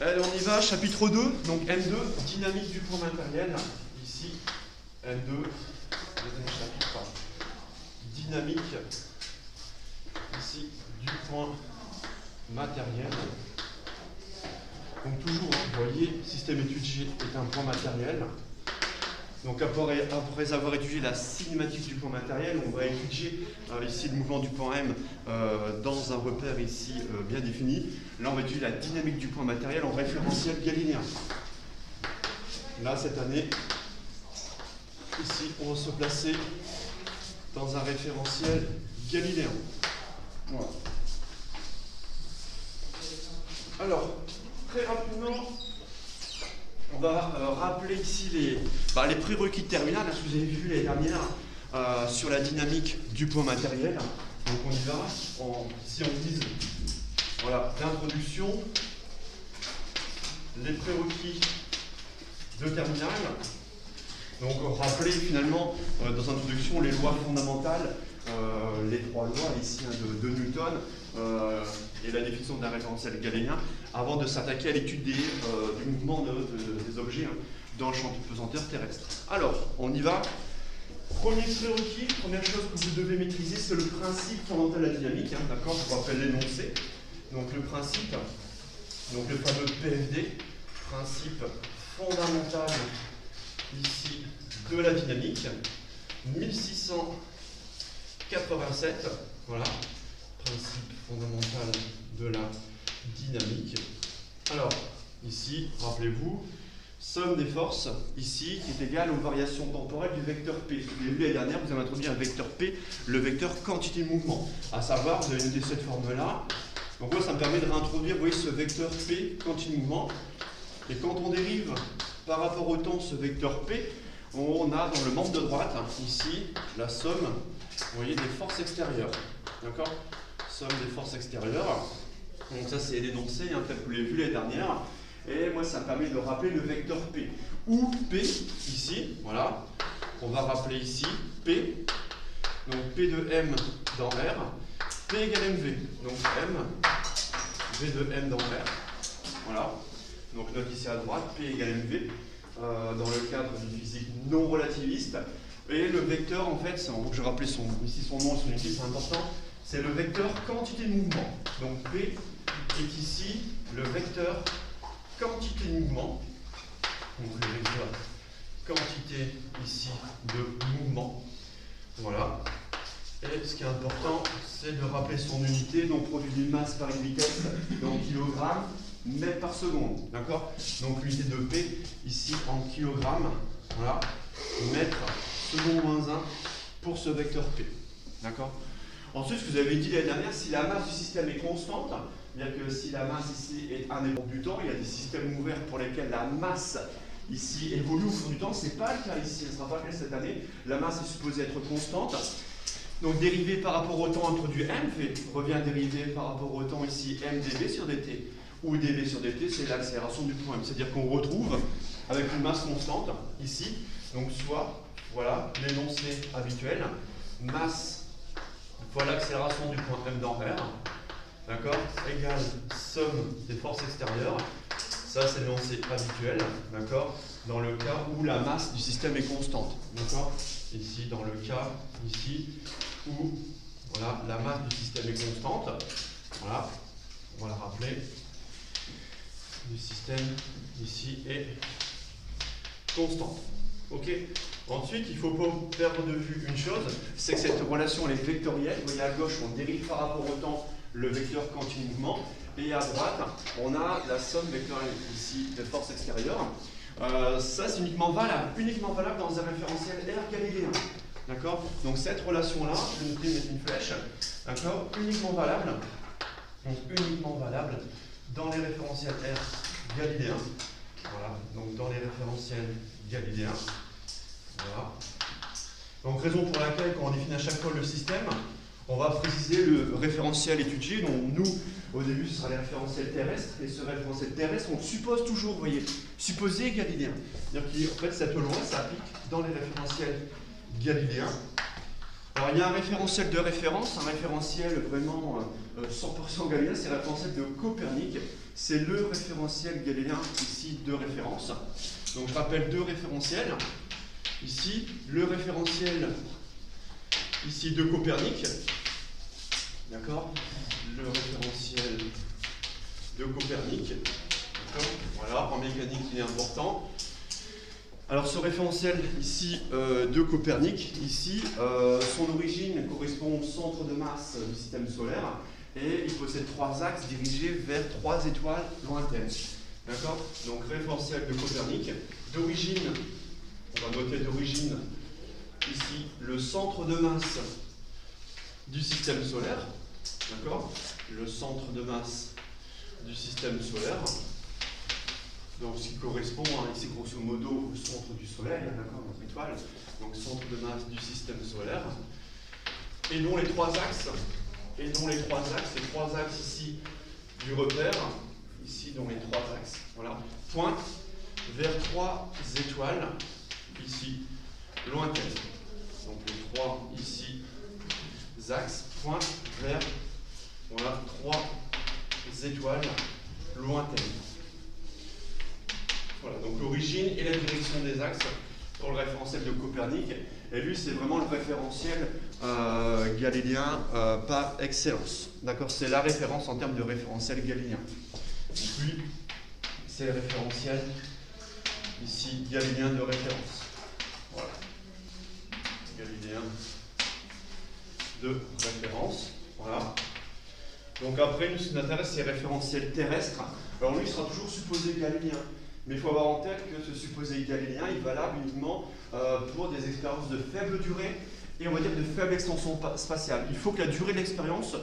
Allez, on y va, chapitre 2, donc M2, dynamique du point matériel. Ici, M2, deuxième chapitre, dynamique, ici, du point matériel. Donc toujours, vous voyez, système étudié est un point matériel. Donc après avoir étudié la cinématique du point matériel, on va étudier ici le mouvement du point M dans un repère ici bien défini. Là on va étudier la dynamique du point matériel en référentiel galiléen. Là cette année, ici on va se placer dans un référentiel galiléen. Voilà. Alors, très rapidement, on va rappeler ici les prérequis de terminale, ce que vous avez vu l'année dernière sur la dynamique du point matériel. Donc on y va, si on vise voilà, l'introduction, les prérequis de terminale. Donc rappeler finalement dans l'introduction les lois fondamentales, les trois lois ici de Newton et la définition d'un référentiel galiléen, avant de s'attaquer à l'étude du mouvement des objets dans le champ de pesanteur terrestre. Alors, on y va. Premier prérequis, première chose que vous devez maîtriser, c'est le principe fondamental de la dynamique. D'accord, je vous rappelle l'énoncé. Donc le principe, donc le fameux PFD, principe fondamental ici de la dynamique, 1687, voilà, principe fondamental de la dynamique. Alors, ici, rappelez-vous, somme des forces, ici, qui est égale aux variations temporelles du vecteur P. Vous l'avez vu l'année dernière, vous avez introduit un vecteur P, le vecteur quantité de mouvement. À savoir, vous avez noté cette forme-là. Donc moi, ça me permet de réintroduire, vous voyez, ce vecteur P, quantité de mouvement. Et quand on dérive par rapport au temps ce vecteur P, on a dans le membre de droite, ici, la somme, vous voyez, des forces extérieures. D'accord ? Somme des forces extérieures. Donc ça, c'est l'énoncé, tel que vous l'avez vu l'année dernière. Et moi, ça me permet de rappeler le vecteur P. Ou P, ici, voilà. On va rappeler ici P. Donc P de M dans R. P égale MV. Donc M, V de M dans R. Voilà. Donc note ici à droite, P égale MV. Dans le cadre d'une physique non relativiste. Et le vecteur, en fait, je vais rappeler ici son nom et son unité, c'est important. C'est le vecteur quantité de mouvement. Donc P est ici le vecteur quantité de mouvement. Donc le vecteur quantité ici de mouvement. Voilà. Et ce qui est important, c'est de rappeler son unité, donc produit d'une masse par une vitesse, donc kilogrammes, mètres par seconde. D'accord? Donc l'unité de P, ici en kilogrammes, voilà, mètres seconde moins 1 pour ce vecteur P. D'accord? Ensuite, ce que vous avez dit l'année dernière, si la masse du système est constante, bien que si la masse ici est indépendante du temps, il y a des systèmes ouverts pour lesquels la masse ici évolue au cours du temps. Ce n'est pas le cas ici, ce ne sera pas le cas cette année. La masse est supposée être constante. Donc dérivé par rapport au temps introduit M revient dérivé par rapport au temps ici mdv sur dt, où dv sur dt c'est l'accélération du point M. C'est-à-dire qu'on retrouve avec une masse constante ici, donc soit, voilà, l'énoncé habituel, masse fois l'accélération du point M dans R, d'accord, égale somme des forces extérieures. Ça, c'est l'énoncé habituel, d'accord, dans le cas où la masse du système est constante, d'accord. Ici, dans le cas, ici, où voilà, la masse du système est constante, voilà, on va le rappeler, le système ici est constante. Ok. Ensuite, il ne faut pas perdre de vue une chose, c'est que cette relation elle est vectorielle. Vous voyez à gauche, on dérive par rapport au temps le vecteur quantité de mouvement, et à droite, on a la somme vectorielle ici des forces extérieures. Ça, c'est uniquement valable dans un référentiel R galiléen. D'accord? Donc cette relation-là, je vais noter mettre une flèche, d'accord? Uniquement valable dans les référentiels R galiléens. Voilà, donc dans les référentiels galiléens. Voilà. Donc raison pour laquelle, quand on définit à chaque fois le système, on va préciser le référentiel étudié. Donc nous, au début, ce sera les référentiels terrestres. Et ce référentiel terrestre, on suppose toujours, vous voyez, supposé galiléen. C'est-à-dire qu'en fait, cette loi s'applique dans les référentiels galiléens. Alors il y a un référentiel de référence, un référentiel vraiment 100% galiléen, c'est le référentiel de Copernic. c'est le référentiel galiléen, ici de référence. Donc je rappelle deux référentiels. Ici, le référentiel ici de Copernic. D'accord? Le référentiel de Copernic. Voilà, en mécanique, il est important. Alors ce référentiel ici de Copernic, ici, son origine correspond au centre de masse du système solaire et il possède trois axes dirigés vers trois étoiles lointaines. D'accord? Donc référentiel de Copernic, d'origine, on va noter d'origine ici le centre de masse du système solaire. D'accord? Le centre de masse du système solaire. Donc ce qui correspond ici grosso modo au centre du Soleil, d'accord, notre étoile, donc centre de masse du système solaire, et dont les trois axes, les trois axes ici du repère, ici dont les trois axes, voilà, pointent vers trois étoiles ici lointaines. Donc les trois ici axes pointent vers voilà, trois étoiles lointaines. Voilà, donc l'origine et la direction des axes pour le référentiel de Copernic. Et lui, c'est vraiment le référentiel galiléen par excellence. D'accord? C'est la référence en termes de référentiel galiléen. Donc lui, c'est le référentiel ici galiléen de référence. Voilà. Galiléen de référence. Voilà. Donc après, nous, ce qui nous intéresse, c'est le référentiel terrestre. Alors lui, il sera toujours supposé galiléen. Mais il faut avoir en tête que ce supposé galiléen est valable uniquement pour des expériences de faible durée et on va dire de faible extension spatiale. Il faut que la durée de l'expérience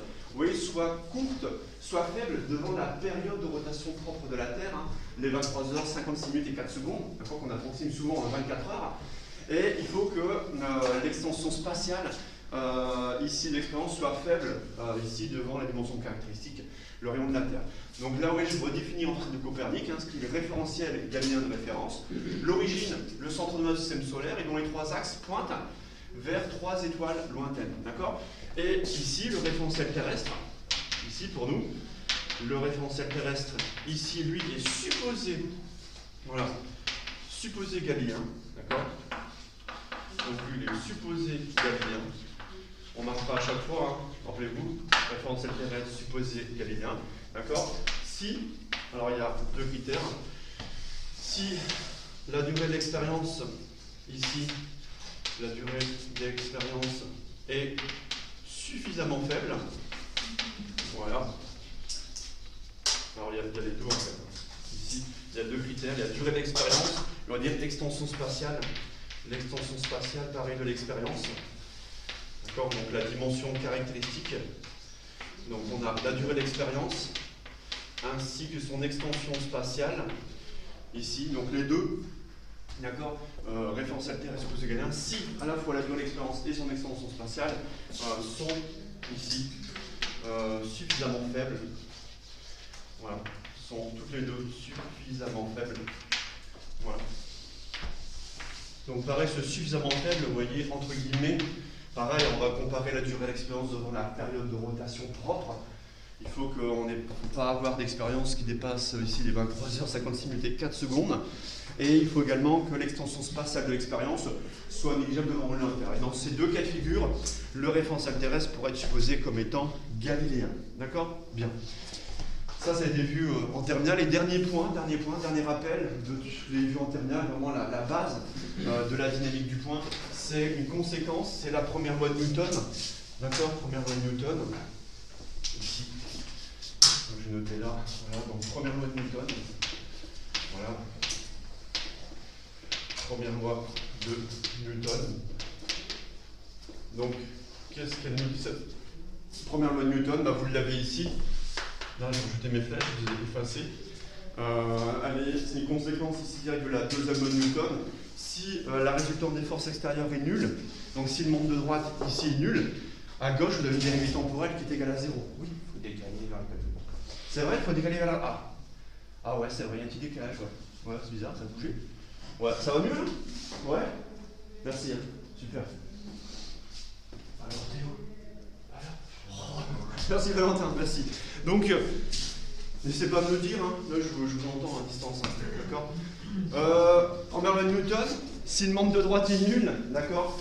soit courte, soit faible devant la période de rotation propre de la Terre, hein, les 23 heures, 56 minutes et 4 secondes, d'accord, qu'on approxime souvent en 24 heures. Et il faut que l'extension spatiale ici de l'expérience soit faible ici devant la dimension caractéristique, le rayon de la Terre. Donc là, je redéfinis en train de Copernic, ce qui est le référentiel galiléen de référence, l'origine, le centre de masse du système solaire, et dont les trois axes pointent vers trois étoiles lointaines. D'accord? Et ici, le référentiel terrestre, ici pour nous, le référentiel terrestre, ici, lui, est supposé, voilà, supposé galiléen. D'accord? Donc lui, il est supposé galiléen. On ne marque pas à chaque fois, hein. Rappelez-vous, référentiel terrestre supposé galiléen. D'accord? Si, alors il y a deux critères, si la durée de l'expérience, ici, la durée d'expérience est suffisamment faible, voilà, alors il y a les deux en fait, ici, il y a deux critères, il y a durée d'expérience, on va dire extension spatiale, l'extension spatiale pareil de l'expérience, d'accord, donc la dimension caractéristique, donc on a la durée d'expérience, ainsi que son extension spatiale, ici, donc les deux, d'accord, référentiel terrestre supposé galiléen, si à la fois la durée d'expérience et son extension spatiale sont ici suffisamment faibles, voilà, sont toutes les deux suffisamment faibles, voilà. Donc pareil, ce suffisamment faible, vous voyez, entre guillemets, pareil, on va comparer la durée d'expérience devant la période de rotation propre. Il faut qu'on n'ait pas avoir d'expérience qui dépasse ici les 23 heures 56 minutes et 4 secondes. Et il faut également que l'extension spatiale de l'expérience soit négligeable devant le rayon. Et dans ces deux cas de figure, le référentiel terrestre pourrait être supposé comme étant galiléen. D'accord? Bien. Ça a été vu en terminale. Et dernier rappel de ce que j'ai vu en terminale, vraiment la base de la dynamique du point, c'est une conséquence, c'est la première loi de Newton. D'accord? Première loi de Newton. Ici. Je vais noter là. Voilà, donc première loi de Newton. Voilà. Première loi de Newton. Donc, qu'est-ce qu'elle nous dit cette première loi de Newton? Vous l'avez ici. Là, j'ai ajouté mes flèches, je les ai effacées. C'est une conséquence ici directe de la deuxième loi de Newton. Si la résultante des forces extérieures est nulle, donc si le membre de droite ici est nul, à gauche, vous avez une dérivée temporelle qui est égale à 0. Oui, il faut décaler vers le côté. C'est vrai, il faut décaler vers la A. Ah ouais, c'est vrai, il y a un petit décalage. Ouais, c'est bizarre, ça a bougé. Ouais, ça va mieux là? Ouais. Merci, hein. Super. Alors Théo. Voilà. Oh, merci Valentin, merci. Donc N'essayez pas de me le dire, hein. Là je vous entends à distance, hein. D'accord. Première loi de Newton, si le membre de droite est nul, d'accord,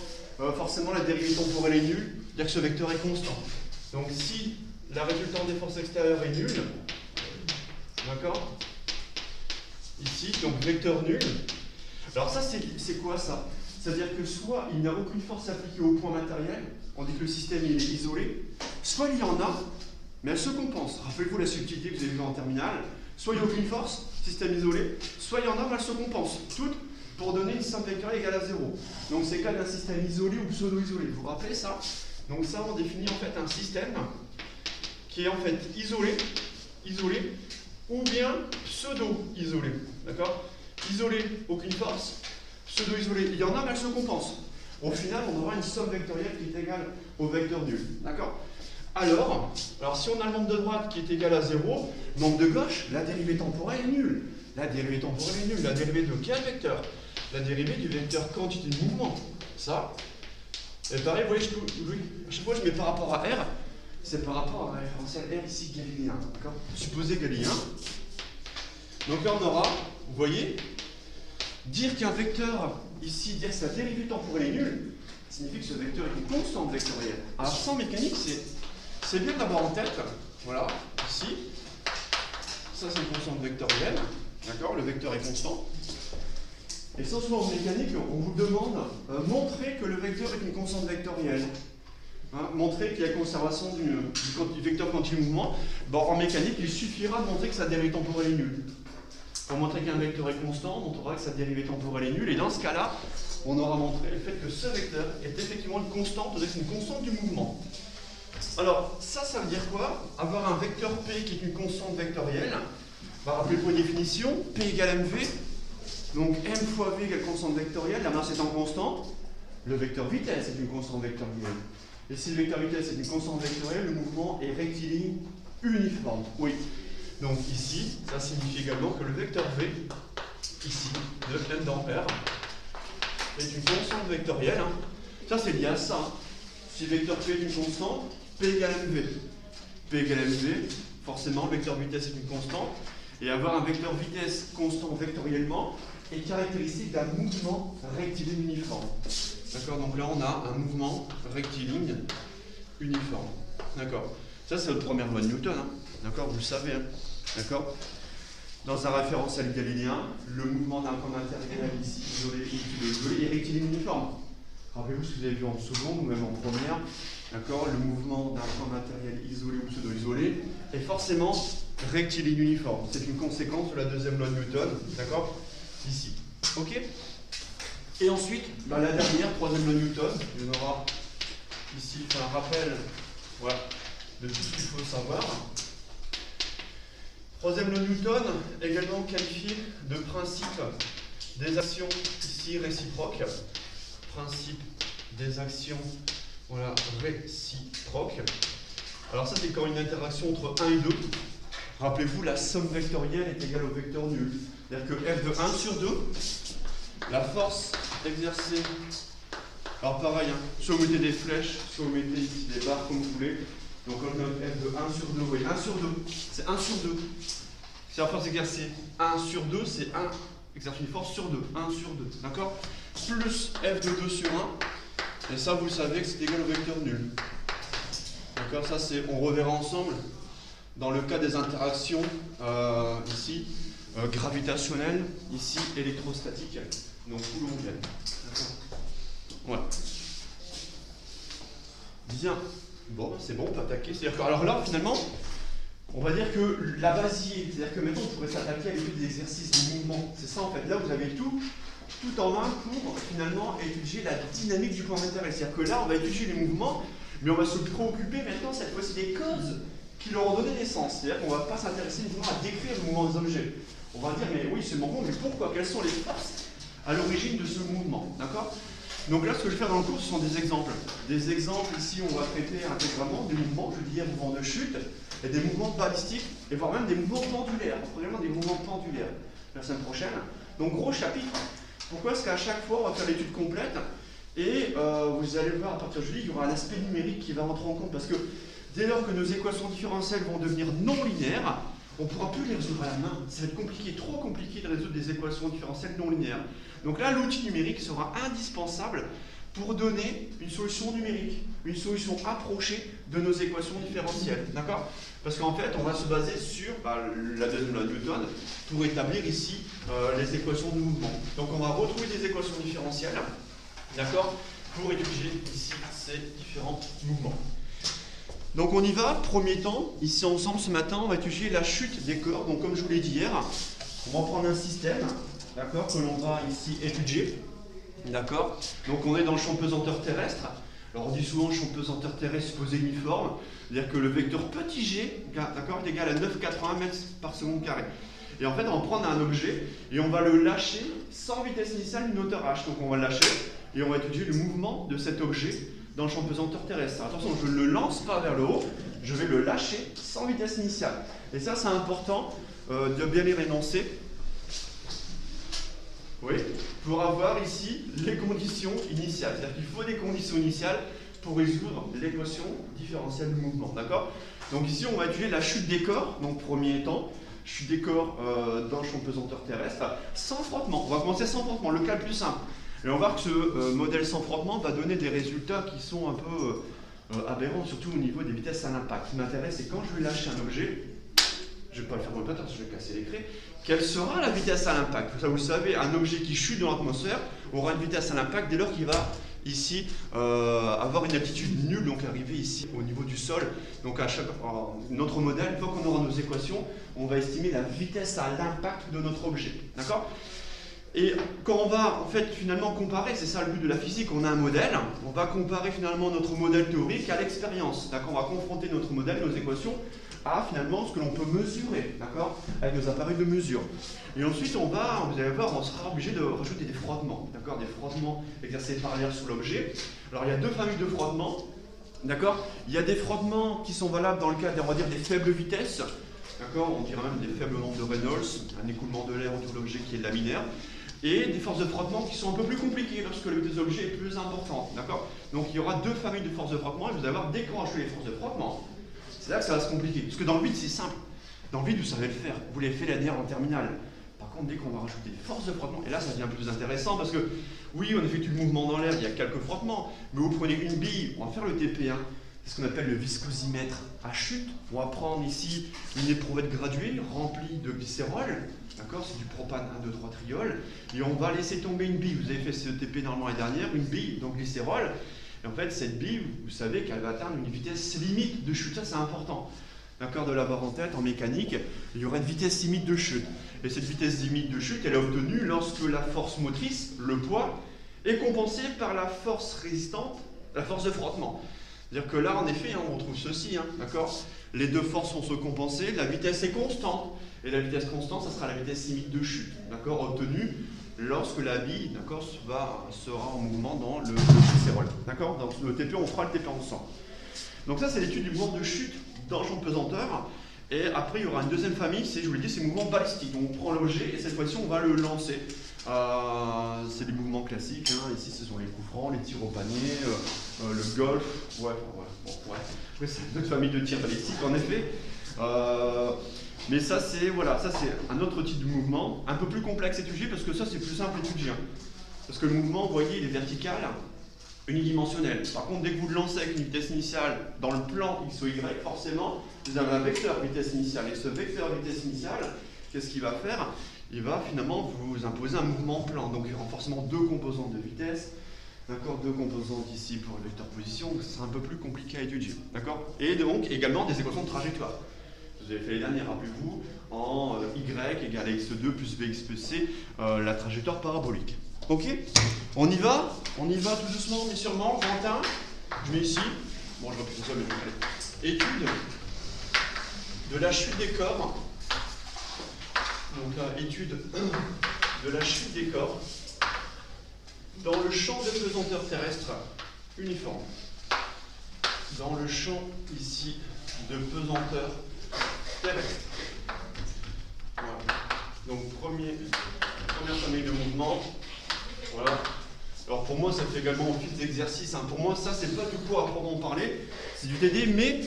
forcément la dérivée temporelle est nulle, c'est-à-dire que ce vecteur est constant. Donc si la résultante des forces extérieures est nulle, d'accord, ici, donc vecteur nul, alors ça c'est quoi ça? C'est-à-dire que soit il n'y a aucune force appliquée au point matériel, on dit que le système il est isolé, soit il y en a, mais elle se compense. Rappelez-vous la subtilité que vous avez vue en terminale, soit il n'y a aucune force, système isolé, soit il y en a, mais elle se compense. Toutes pour donner une somme vectorielle égale à 0. Donc c'est le cas d'un système isolé ou pseudo-isolé. Vous vous rappelez ça? Donc ça, on définit en fait un système qui est en fait isolé, ou bien pseudo-isolé. D'accord? Isolé, aucune force. Pseudo-isolé, il y en a, mais elles se compensent. Au final, on aura une somme vectorielle qui est égale au vecteur nul. D'accord? Alors, si on a le membre de droite qui est égal à 0, le membre de gauche, la dérivée temporelle est nulle. La dérivée temporelle est nulle. La dérivée de quel vecteur? La dérivée du vecteur quantité de mouvement. Ça. Et pareil, vous voyez, à chaque fois je mets par rapport à R, c'est par rapport à la référentielle R ici galiléen. D'accord? Supposé galiléen. Donc là, on aura, vous voyez, dire qu'un vecteur, ici, dire que sa dérivée temporelle est nulle, signifie que ce vecteur est une constante vectorielle. Alors, ça en mécanique, c'est bien d'avoir en tête, voilà, ici, ça c'est une constante vectorielle, d'accord, le vecteur est constant. Et ça, souvent en mécanique, on vous demande montrer que le vecteur est une constante vectorielle. Hein, montrer qu'il y a conservation du vecteur quantité de mouvement. Bon, en mécanique, il suffira de montrer que sa dérivée temporelle est nulle. Pour montrer qu'un vecteur est constant, on montrera que sa dérivée temporelle est nulle, et dans ce cas-là, on aura montré le fait que ce vecteur est effectivement une constante, c'est-à-dire une constante du mouvement. Alors, ça veut dire quoi? Avoir un vecteur P qui est une constante vectorielle. On va rappeler pour une définition, P égale mv, donc m fois v égale constante vectorielle, la masse étant constante, le vecteur vitesse est une constante vectorielle. Et si le vecteur vitesse est une constante vectorielle, le mouvement est rectiligne uniforme. Oui. Donc ici, ça signifie également que le vecteur v, ici, de m dans R, est une constante vectorielle. Hein. Ça c'est lié à ça. Hein. Si le vecteur P est une constante, P égale mv. P égale mv, forcément le vecteur vitesse est une constante. Et avoir un vecteur vitesse constant vectoriellement est caractéristique d'un mouvement rectiligne uniforme. D'accord? Donc là on a un mouvement rectiligne uniforme. D'accord? Ça c'est notre première loi de Newton. Hein. D'accord? Vous le savez. Hein. D'accord? Dans un référentiel galiléen, le mouvement d'un point matériel ici isolé est rectiligne uniforme. Rappelez-vous ce que vous avez vu en seconde ou même en première. D'accord? Le mouvement d'un point matériel isolé ou pseudo-isolé est forcément rectiligne uniforme. C'est une conséquence de la deuxième loi de Newton. D'accord? Ici. Ok? Et ensuite, la dernière, troisième loi de Newton, il y en aura ici un rappel, voilà, de tout ce qu'il faut savoir. Troisième loi de Newton, également qualifié de principe des actions ici réciproques. Principe des actions, voilà, réciproques. Alors ça c'est quand une interaction entre 1 et 2. Rappelez-vous, la somme vectorielle est égale au vecteur nul. C'est-à-dire que f de 1 sur 2, la force exercée, alors pareil, hein, soit vous mettez des flèches, soit vous mettez ici des barres comme vous voulez. Donc on note f de 1 sur 2, vous voyez, 1 sur 2, c'est 1 sur 2. Si la force exercée 1 sur 2, c'est 1 exerce une force sur 2, 1 sur 2, d'accord? Plus f de 2 sur 1, et ça vous savez que c'est égal au vecteur nul. D'accord? Ça c'est, on reverra ensemble dans le cas des interactions ici gravitationnelles, ici électrostatiques, donc coulombiennes. Voilà. Bien. Bon, c'est bon, on peut attaquer. C'est-à-dire que, alors là, finalement, on va dire que la basier, c'est-à-dire que maintenant on pourrait s'attaquer à l'étude des exercices de mouvement. C'est ça en fait. Là, vous avez tout en main pour finalement étudier la dynamique du point matériel. C'est-à-dire que là, on va étudier les mouvements, mais on va se préoccuper maintenant cette fois-ci des causes qui leur ont donné naissance. C'est-à-dire qu'on ne va pas s'intéresser uniquement à décrire le mouvement des objets. On va dire, mais oui, ce mouvement, mais pourquoi? Quelles sont les forces à l'origine de ce mouvement? D'accord? Donc là, ce que je vais faire dans le cours, ce sont des exemples. Des exemples, ici, on va traiter intégralement des mouvements, je dis, mouvements de chute, et des mouvements balistiques, et voire même des mouvements pendulaires, probablement des mouvements pendulaires, la semaine prochaine. Donc gros chapitre. Pourquoi? Parce qu'à chaque fois, on va faire l'étude complète, et vous allez voir, à partir de jeudi, il y aura l'aspect numérique qui va rentrer en compte, parce que dès lors que nos équations différentielles vont devenir non linéaires, on ne pourra plus les résoudre à la main. Ça va être compliqué, trop compliqué de résoudre des équations différentielles non linéaires. Donc là, l'outil numérique sera indispensable pour donner une solution numérique, une solution approchée de nos équations différentielles. D'accord? Parce qu'en fait, on va se baser sur la deuxième loi de Newton pour établir ici les équations de mouvement. Donc on va retrouver des équations différentielles, d'accord, pour étudier ici ces différents mouvements. Donc on y va, premier temps, ici ensemble ce matin, on va étudier la chute des corps. Donc comme je vous l'ai dit hier, on va prendre un système, d'accord, que l'on va ici étudier. D'accord. Donc on est dans le champ de pesanteur terrestre. Alors on dit souvent champ de pesanteur terrestre supposé uniforme, c'est-à-dire que le vecteur petit g, d'accord, est égal à 9,81 mètres par seconde carré. Et en fait on va prendre un objet et on va le lâcher sans vitesse initiale d'une hauteur h. Donc on va le lâcher et on va étudier le mouvement de cet objet dans le champ de pesanteur terrestre. Attention, je ne le lance pas vers le haut, je vais le lâcher sans vitesse initiale. Et ça c'est important de bien les énoncer. Oui, pour avoir ici les conditions initiales. C'est-à-dire qu'il faut des conditions initiales pour résoudre l'équation différentielle du mouvement. D'accord? Donc ici, on va étudier la chute des corps. Donc premier temps, chute des corps dans le champ de pesanteur terrestre, sans frottement. On va commencer sans frottement, le cas le plus simple. Et on va voir que ce modèle sans frottement va donner des résultats qui sont un peu aberrants, surtout au niveau des vitesses à l'impact. Ce qui m'intéresse, c'est quand je vais lâcher un objet, je ne vais pas le faire dans le patin, je vais casser l'écran. Quelle sera la vitesse à l'impact? Ça, vous le savez, un objet qui chute dans l'atmosphère aura une vitesse à l'impact dès lors qu'il va ici avoir une altitude nulle, donc arriver ici au niveau du sol. Donc à notre modèle, une fois qu'on aura nos équations, on va estimer la vitesse à l'impact de notre objet. D'accord? Et quand on va en fait finalement comparer, c'est ça le but de la physique, on a un modèle, on va comparer finalement notre modèle théorique à l'expérience. D'accord? On va confronter notre modèle, nos équations, à finalement ce que l'on peut mesurer, d'accord, avec nos appareils de mesure. Et ensuite, vous allez voir, on sera obligé de rajouter des frottements, d'accord, des frottements exercés par l'air sur l'objet. Alors, il y a deux familles de frottements, d'accord. Il y a des frottements qui sont valables dans le cas, on va dire, des faibles vitesses, d'accord, on dirait même des faibles nombres de Reynolds, un écoulement de l'air autour de l'objet qui est laminaire, et des forces de frottement qui sont un peu plus compliquées lorsque le vitesse de l'objet est plus importante, d'accord. Donc, il y aura deux familles de forces de frottement, et vous allez voir, dès qu'on rajoute les forces de frottement, c'est là que ça va se compliquer. Parce que dans le vide, c'est simple. Dans le vide, vous savez le faire. Vous l'avez fait l'année dernière en terminale. Par contre, dès qu'on va rajouter des forces de frottement, et là, ça devient plus intéressant parce que, oui, on effectue le mouvement dans l'air, il y a quelques frottements, mais vous prenez une bille, on va faire le TP1, c'est ce qu'on appelle le viscosimètre à chute. On va prendre ici une éprouvette graduée remplie de glycérol, d'accord, c'est du propane 1, 2, 3 triol, et on va laisser tomber une bille. Vous avez fait ce TP normalement l'année dernière, une bille, donc glycérol. Et en fait, cette bille, vous savez qu'elle va atteindre une vitesse limite de chute. Ça, c'est important. D'accord, de l'avoir en tête, en mécanique, il y aura une vitesse limite de chute. Et cette vitesse limite de chute, elle est obtenue lorsque la force motrice, le poids, est compensée par la force résistante, la force de frottement. C'est-à-dire que là, en effet, on retrouve ceci, d'accord. Les deux forces vont se compenser, la vitesse est constante. Et la vitesse constante, ça sera la vitesse limite de chute, d'accord, obtenue lorsque la bille, d'accord, sera en mouvement dans le glycérol. D'accord? Dans le TP, on fera le TP ensemble. Donc ça, c'est l'étude du mouvement de chute dans le champ de pesanteur. Et après, il y aura une deuxième famille, c'est, je vous l'ai dit, c'est le mouvement balistique. Donc on prend l'objet et cette fois-ci, on va le lancer. C'est des mouvements classiques. Ici, ce sont les coups francs, les tirs au panier, le golf. Ouais. Oui, c'est une autre famille de tirs balistiques, en effet. Mais ça, c'est un autre type de mouvement, un peu plus complexe à étudier, parce que ça, c'est plus simple à étudier. Parce que le mouvement, vous voyez, il est vertical, unidimensionnel. Par contre, dès que vous le lancez avec une vitesse initiale dans le plan X ou Y, forcément, vous avez un vecteur vitesse initiale. Et ce vecteur vitesse initiale, qu'est-ce qu'il va faire? Il va finalement vous imposer un mouvement plan. Donc, il y aura forcément deux composantes de vitesse, d'accord, deux composantes ici pour le vecteur position, c'est un peu plus compliqué à étudier. D'accord? Et donc, également des équations de trajectoire. Vous avez fait les dernières, rappelez-vous, en y égale x2 plus bx plus c, la trajectoire parabolique. Ok? On y va tout doucement, mais sûrement. Quentin, je mets ici. Bon, je repousse ça, mais allez. Étude de la chute des corps. Donc là, étude de la chute des corps dans le champ de pesanteur terrestre uniforme. Dans le champ ici de pesanteur terrestre. Voilà. Donc première famille de mouvements. Voilà. Alors pour moi, ça fait également office d'exercice. Pour moi, ça, c'est pas du poids à proprement parler, c'est du TD, mais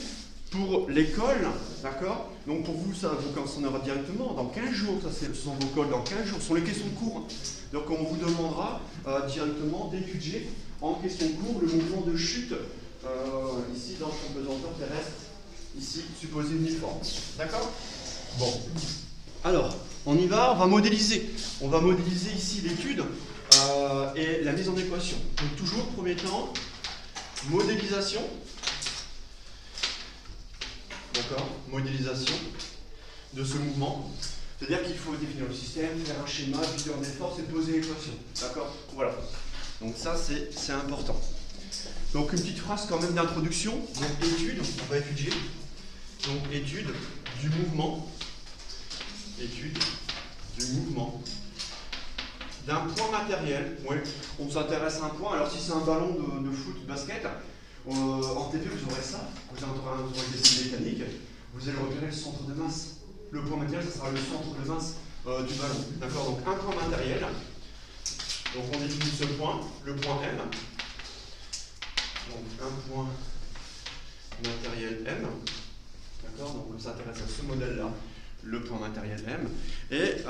Pour l'école, d'accord? Donc pour vous, ça vous concernera directement dans 15 jours, ça ce sont vos cols dans 15 jours, ce sont les questions de cours. Donc on vous demandera directement d'étudier en question de cours le mouvement de chute ici dans le champ pesanteur terrestre, ici supposé uniforme. D'accord? Bon. Alors, on y va, on va modéliser. On va modéliser ici l'étude et la mise en équation. Donc toujours, premier temps, modélisation. D'accord? Modélisation de ce mouvement. C'est-à-dire qu'il faut définir le système, faire un schéma, diviser en forces et poser l'équation. D'accord? Voilà. Donc ça, c'est important. Donc une petite phrase quand même d'introduction. Donc étude, on va étudier. Donc étude du mouvement. Étude du mouvement d'un point matériel. Oui, on s'intéresse à un point. Alors si c'est un ballon de foot, de basket, en TP vous aurez ça. Vous aurez des dessins mécaniques. Vous allez repérer le centre de masse. Le point matériel, ça sera le centre de masse du ballon. D'accord? Donc un point matériel. Donc on définit ce point, le point M. Donc un point matériel M. D'accord? Donc on s'intéresse à ce modèle-là, le point matériel M. Et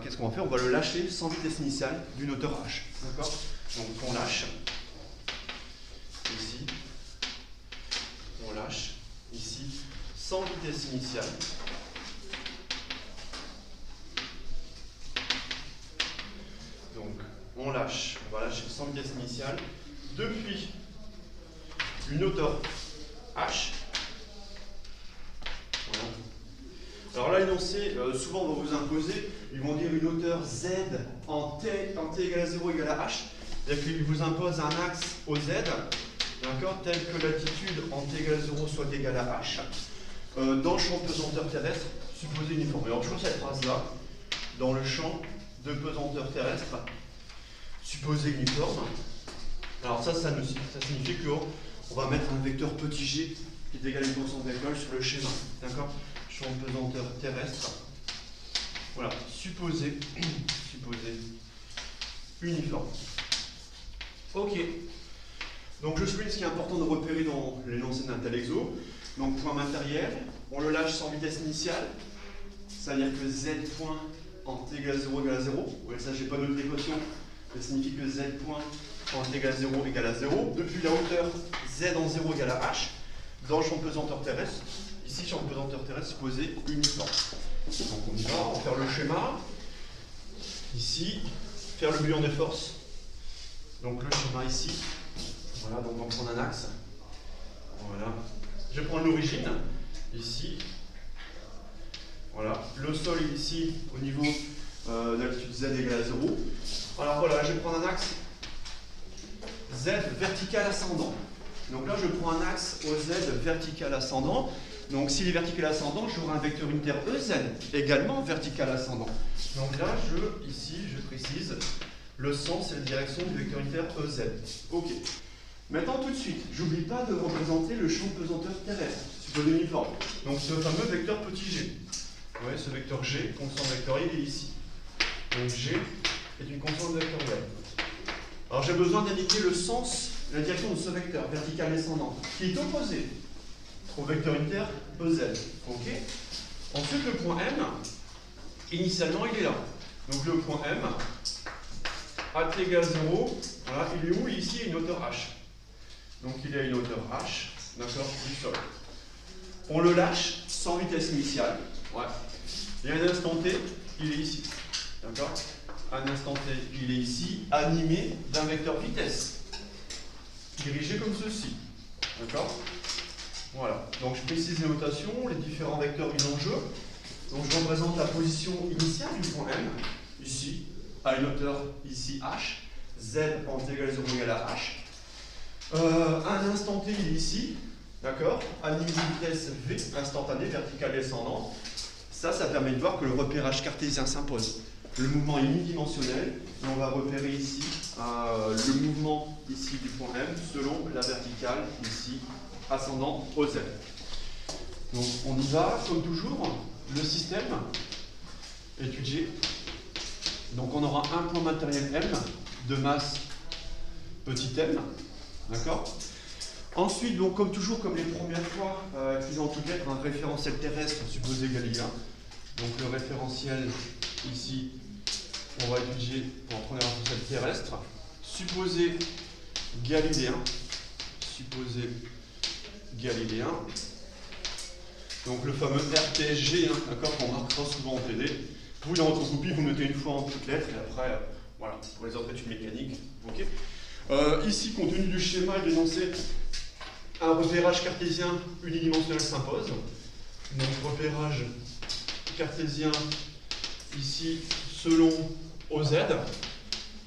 qu'est-ce qu'on va faire? On va le lâcher sans vitesse initiale d'une hauteur h. D'accord? Donc on lâche. Ici. On lâche. Ici. Sans vitesse initiale. Donc on lâche. On va lâcher sans vitesse initiale depuis une hauteur h. Voilà. Alors là, l'énoncé, souvent on va vous imposer, ils vont dire une hauteur z en t égale à 0 égale à h. C'est-à-dire qu'ils vous imposent un axe au z, d'accord, tel que l'attitude en t égale à 0 soit égale à h, dans le champ de pesanteur terrestre supposé uniforme. Et alors toujours cette phrase-là, dans le champ de pesanteur terrestre supposé uniforme. Alors ça signifie qu'on va mettre un vecteur petit g qui est égal à une constante d'école sur le schéma, d'accord? Champ de pesanteur terrestre, voilà, supposé uniforme. Ok. Donc je souligne ce qui est important de repérer dans l'énoncé d'un tel exo. Donc point matériel, on le lâche sans vitesse initiale, c'est-à-dire que z point en t égale à 0 égale à 0. Oui, ça j'ai pas d'autre équation, ça signifie que z point en t égale à 0 égale à 0, depuis la hauteur z en 0 égale à h, dans le champ de pesanteur terrestre. Ici, champ de pesanteur terrestre supposé uniforme. Donc on y va, on va faire le schéma. Ici, faire le bilan des forces. Donc le schéma ici. Voilà, donc on va prendre un axe. Voilà. Je vais prendre l'origine. Ici. Voilà. Le sol est ici au niveau de l'altitude z égale à 0. Alors voilà, je vais prendre un axe z vertical ascendant. Donc là, je prends un axe OZ vertical ascendant. Donc s'il est vertical ascendant, j'aurai un vecteur unitaire EZ également vertical ascendant. Donc là, ici, je précise, le sens et la direction du vecteur unitaire EZ. Ok. Maintenant, tout de suite, j'oublie pas de représenter le champ de pesanteur terrestre, supposé uniforme. Donc ce fameux vecteur petit g. Vous voyez, ce vecteur g, constante vectorielle, il est ici. Donc g est une constante vectorielle. Alors j'ai besoin d'indiquer le sens, la direction de ce vecteur vertical descendant, qui est opposé au vecteur unitaire EZ. Ok. Ensuite, le point M, initialement, il est là. Donc le point M, à t égale 0, voilà, il est où? Ici, il y a une hauteur h. Donc il y a une hauteur h, d'accord, du sol. On le lâche sans vitesse initiale. Ouais. Et à un instant t, il est ici. D'accord? À un instant t, il est ici, animé d'un vecteur vitesse, dirigé comme ceci. D'accord? Voilà. Donc je précise les notations, les différents vecteurs mis en jeu. Donc je représente la position initiale du point M, ici, à une hauteur ici h, z en t égale 0 égale à h. À un instant t, il est ici, d'accord? Animé de vitesse v, instantané, vertical descendant. Ça permet de voir que le repérage cartésien s'impose. Le mouvement est unidimensionnel, et on va repérer ici le mouvement ici du point M selon la verticale ici ascendant OZ. Donc on y va, comme toujours, le système étudié. Donc on aura un point matériel M de masse petit m, d'accord? Ensuite, donc, comme toujours, comme les premières fois, utilisant en toutes lettres un référentiel terrestre supposé galiléen. Donc le référentiel ici, on va utiliser pour prendre un référentiel terrestre, supposé galiléen, donc le fameux RTSG, hein, d'accord, qu'on marquera souvent en TD. Vous, dans votre copie, vous notez une fois en toutes lettres, et après, voilà, pour les autres études mécaniques, ok. Ici, compte tenu du schéma et de l'énoncé, un repérage cartésien unidimensionnel s'impose. Donc repérage cartésien ici selon OZ,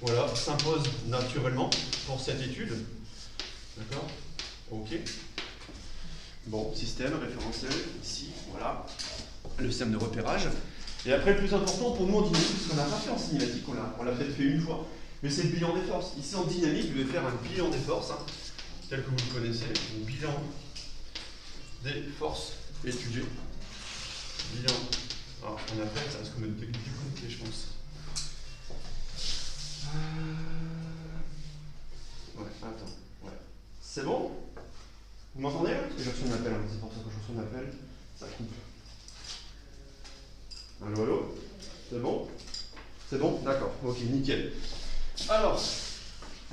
voilà, s'impose naturellement pour cette étude. D'accord? Ok. Bon, système référentiel, ici, voilà, le système de repérage. Et après, le plus important pour nous en dynamique, parce qu'on n'a pas fait en cinématique, on l'a peut-être fait une fois, mais c'est le bilan des forces. Ici en dynamique, je vais faire un bilan des forces, hein, tel que vous le connaissez, un bilan des forces étudiées. Bilan. Alors, on a fait, ça risque de me dégoûter, je pense. Ouais, attends. Ouais. C'est bon? Vous m'entendez? Parce que j'ai reçu un appel, hein. C'est pour ça que j'ai reçu un appel. Ça coupe. Allô, allô? C'est bon? C'est bon? D'accord. Ok, nickel. Alors,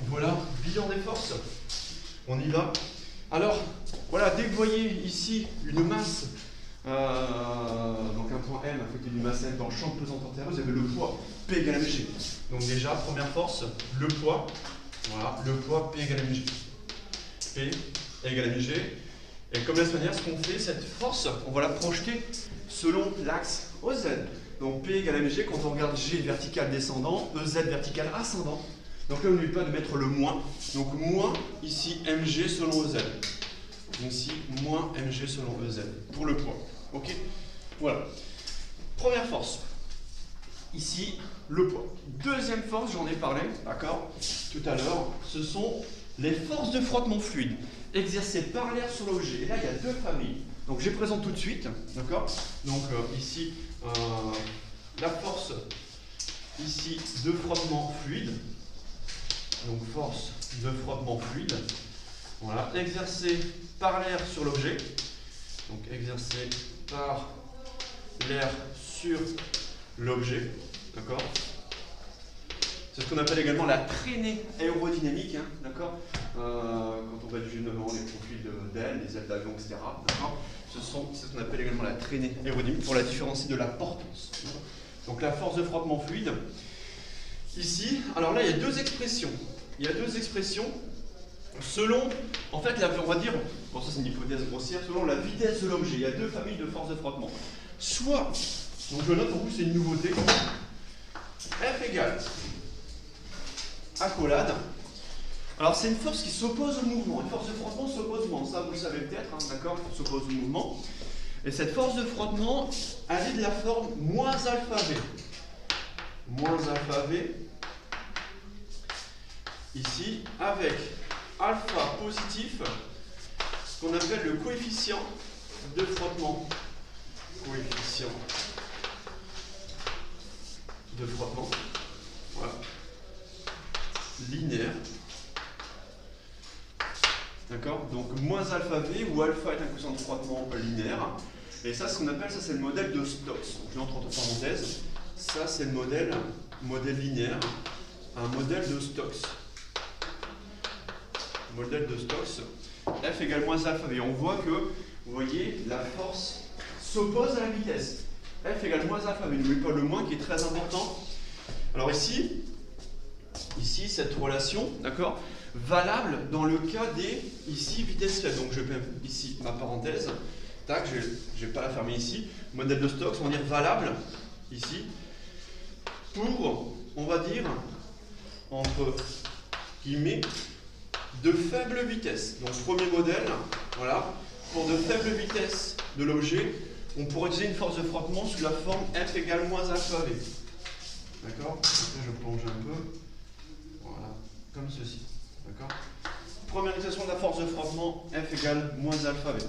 voilà, bilan des forces. On y va. Alors, voilà, dès que vous voyez ici une masse, donc un point M affecté d'une masse M dans le champ de pesante antérieure, vous avez le poids P égale mg. Donc déjà, première force, le poids. Voilà, le poids P égale mg. P égale mg. Et comme la semaine dernière, ce qu'on fait, cette force, on va la projeter selon l'axe OZ. Donc P égale mg, quand on regarde G vertical descendant, EZ vertical ascendant. Donc là, on n'oublie pas de mettre le moins. Donc moins, ici, mg selon EZ. Donc ici, moins mg selon EZ, pour le poids. Ok? Voilà. Première force. Ici, le poids. Deuxième force, j'en ai parlé, d'accord, tout à l'heure, ce sont les forces de frottement fluide exercées par l'air sur l'objet. Et là, il y a deux familles. Donc, je les présente tout de suite, d'accord. Donc, ici, la force ici de frottement fluide. Donc, force de frottement fluide. Voilà, exercée par l'air sur l'objet. Donc, exercée par l'air sur l'objet, d'accord. C'est ce qu'on appelle également la traînée aérodynamique, hein, d'accord. Quand on va du G9 les profils d'ailes, les ailes d'avion, etc. D'accord. C'est ce qu'on appelle également la traînée aérodynamique pour la différencier de la portance. Donc la force de frottement fluide. Ici, alors là, il y a deux expressions. Selon, en fait, on va dire, bon ça c'est une hypothèse grossière, selon la vitesse de l'objet. Il y a deux familles de forces de frottement. Soit, donc je note en plus c'est une nouveauté, F égale accolade. Alors c'est une force qui s'oppose au mouvement. Une force de frottement s'oppose au mouvement. Ça vous le savez peut-être, hein, d'accord, s'oppose au mouvement. Et cette force de frottement, elle est de la forme moins alpha V. Moins alpha V. Ici, avec alpha positif, ce qu'on appelle le coefficient de frottement. Coefficient de frottement. Voilà. Linéaire. D'accord? Donc moins alpha V, où alpha est un coefficient de frottement linéaire. Et ça, ce qu'on appelle, ça c'est le modèle de Stokes. Donc je l'entre entre parenthèses. Ça c'est le modèle linéaire. Un modèle de Stokes. Modèle de Stokes. F égale moins alpha V. On voit que, vous voyez, la force s'oppose à la vitesse. F égale moins alpha V. N'oubliez pas le moins qui est très important. Alors ici, cette relation, d'accord, valable dans le cas des, ici, vitesse faible. Donc je mets ici ma parenthèse. Tac, je ne vais pas la fermer ici. Modèle de Stokes, on va dire valable, ici, pour, on va dire, entre guillemets, de faible vitesse. Donc premier modèle, voilà, pour de faibles vitesses de l'objet, on pourrait utiliser une force de frottement sous la forme F égale moins alpha V. D'accord? Je plonge un peu. Voilà, comme ceci. D'accord? Première expression de la force de frottement, F égale moins alpha V.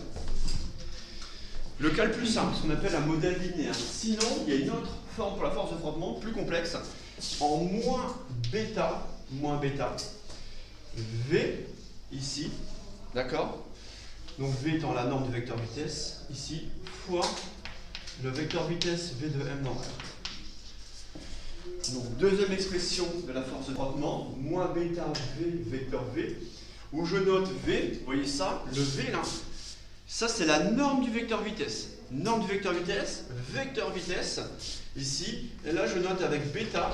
Le cas le plus simple, ce qu'on appelle un modèle linéaire. Sinon, il y a une autre forme pour la force de frottement, plus complexe, en moins bêta, V, ici, d'accord? Donc V étant la norme du vecteur vitesse, ici, fois le vecteur vitesse V de M dans R. Donc deuxième expression de la force de frottement, moins bêta V vecteur V, où je note V, vous voyez ça, le V là, ça c'est la norme du vecteur vitesse. Norme du vecteur vitesse, ici, et là je note avec bêta,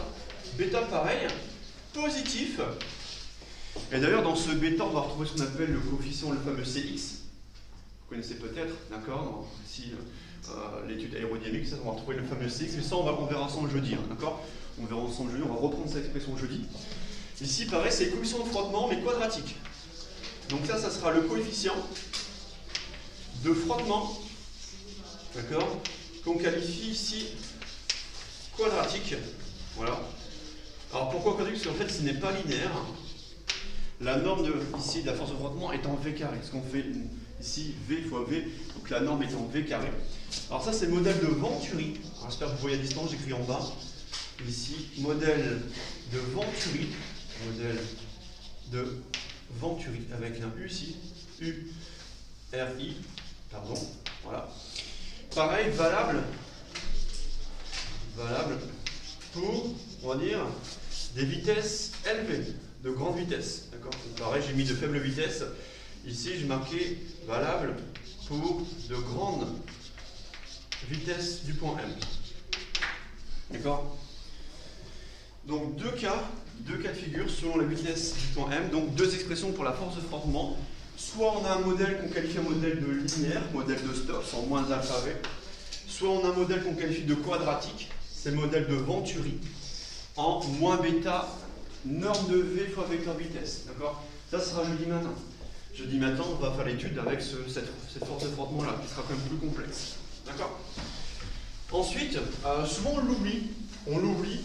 bêta pareil, positif. Et d'ailleurs dans ce bêta on va retrouver ce qu'on appelle le coefficient, le fameux CX. Vous connaissez peut-être, d'accord, ici l'étude aérodynamique, ça on va retrouver le fameux CX, mais ça on verra ensemble jeudi, hein, d'accord. On verra ensemble jeudi, on va reprendre cette expression jeudi. Ici pareil c'est le coefficient de frottement mais quadratique. Donc ça sera le coefficient de frottement, d'accord, qu'on qualifie ici quadratique. Voilà. Alors pourquoi quadratique? Parce qu'en fait ce n'est pas linéaire. La norme ici de la force de frottement est en V carré. Ce qu'on fait ici, V fois V, donc la norme est en V carré. Alors ça c'est le modèle de Venturi. J'espère que vous voyez à distance, j'écris en bas. Ici, modèle de Venturi. Modèle de Venturi avec un U ici. U-R-I. Pardon. Voilà. Pareil, valable pour, on va dire, des vitesses élevées, de grande vitesse. D'accord. Pareil, j'ai mis de faible vitesse. Ici, j'ai marqué valable pour de grandes vitesses du point M. D'accord. Donc deux cas de figure selon la vitesse du point M. Donc deux expressions pour la force de frottement. Soit on a un modèle qu'on qualifie un modèle de linéaire, modèle de Stokes en moins alpha V. Soit on a un modèle qu'on qualifie de quadratique, c'est le modèle de Venturi, en moins bêta, norme de V fois vecteur vitesse. D'accord. Ça sera jeudi matin. Jeudi matin, on va faire l'étude avec cette force de frottement là, qui sera quand même plus complexe. D'accord. Ensuite, souvent on l'oublie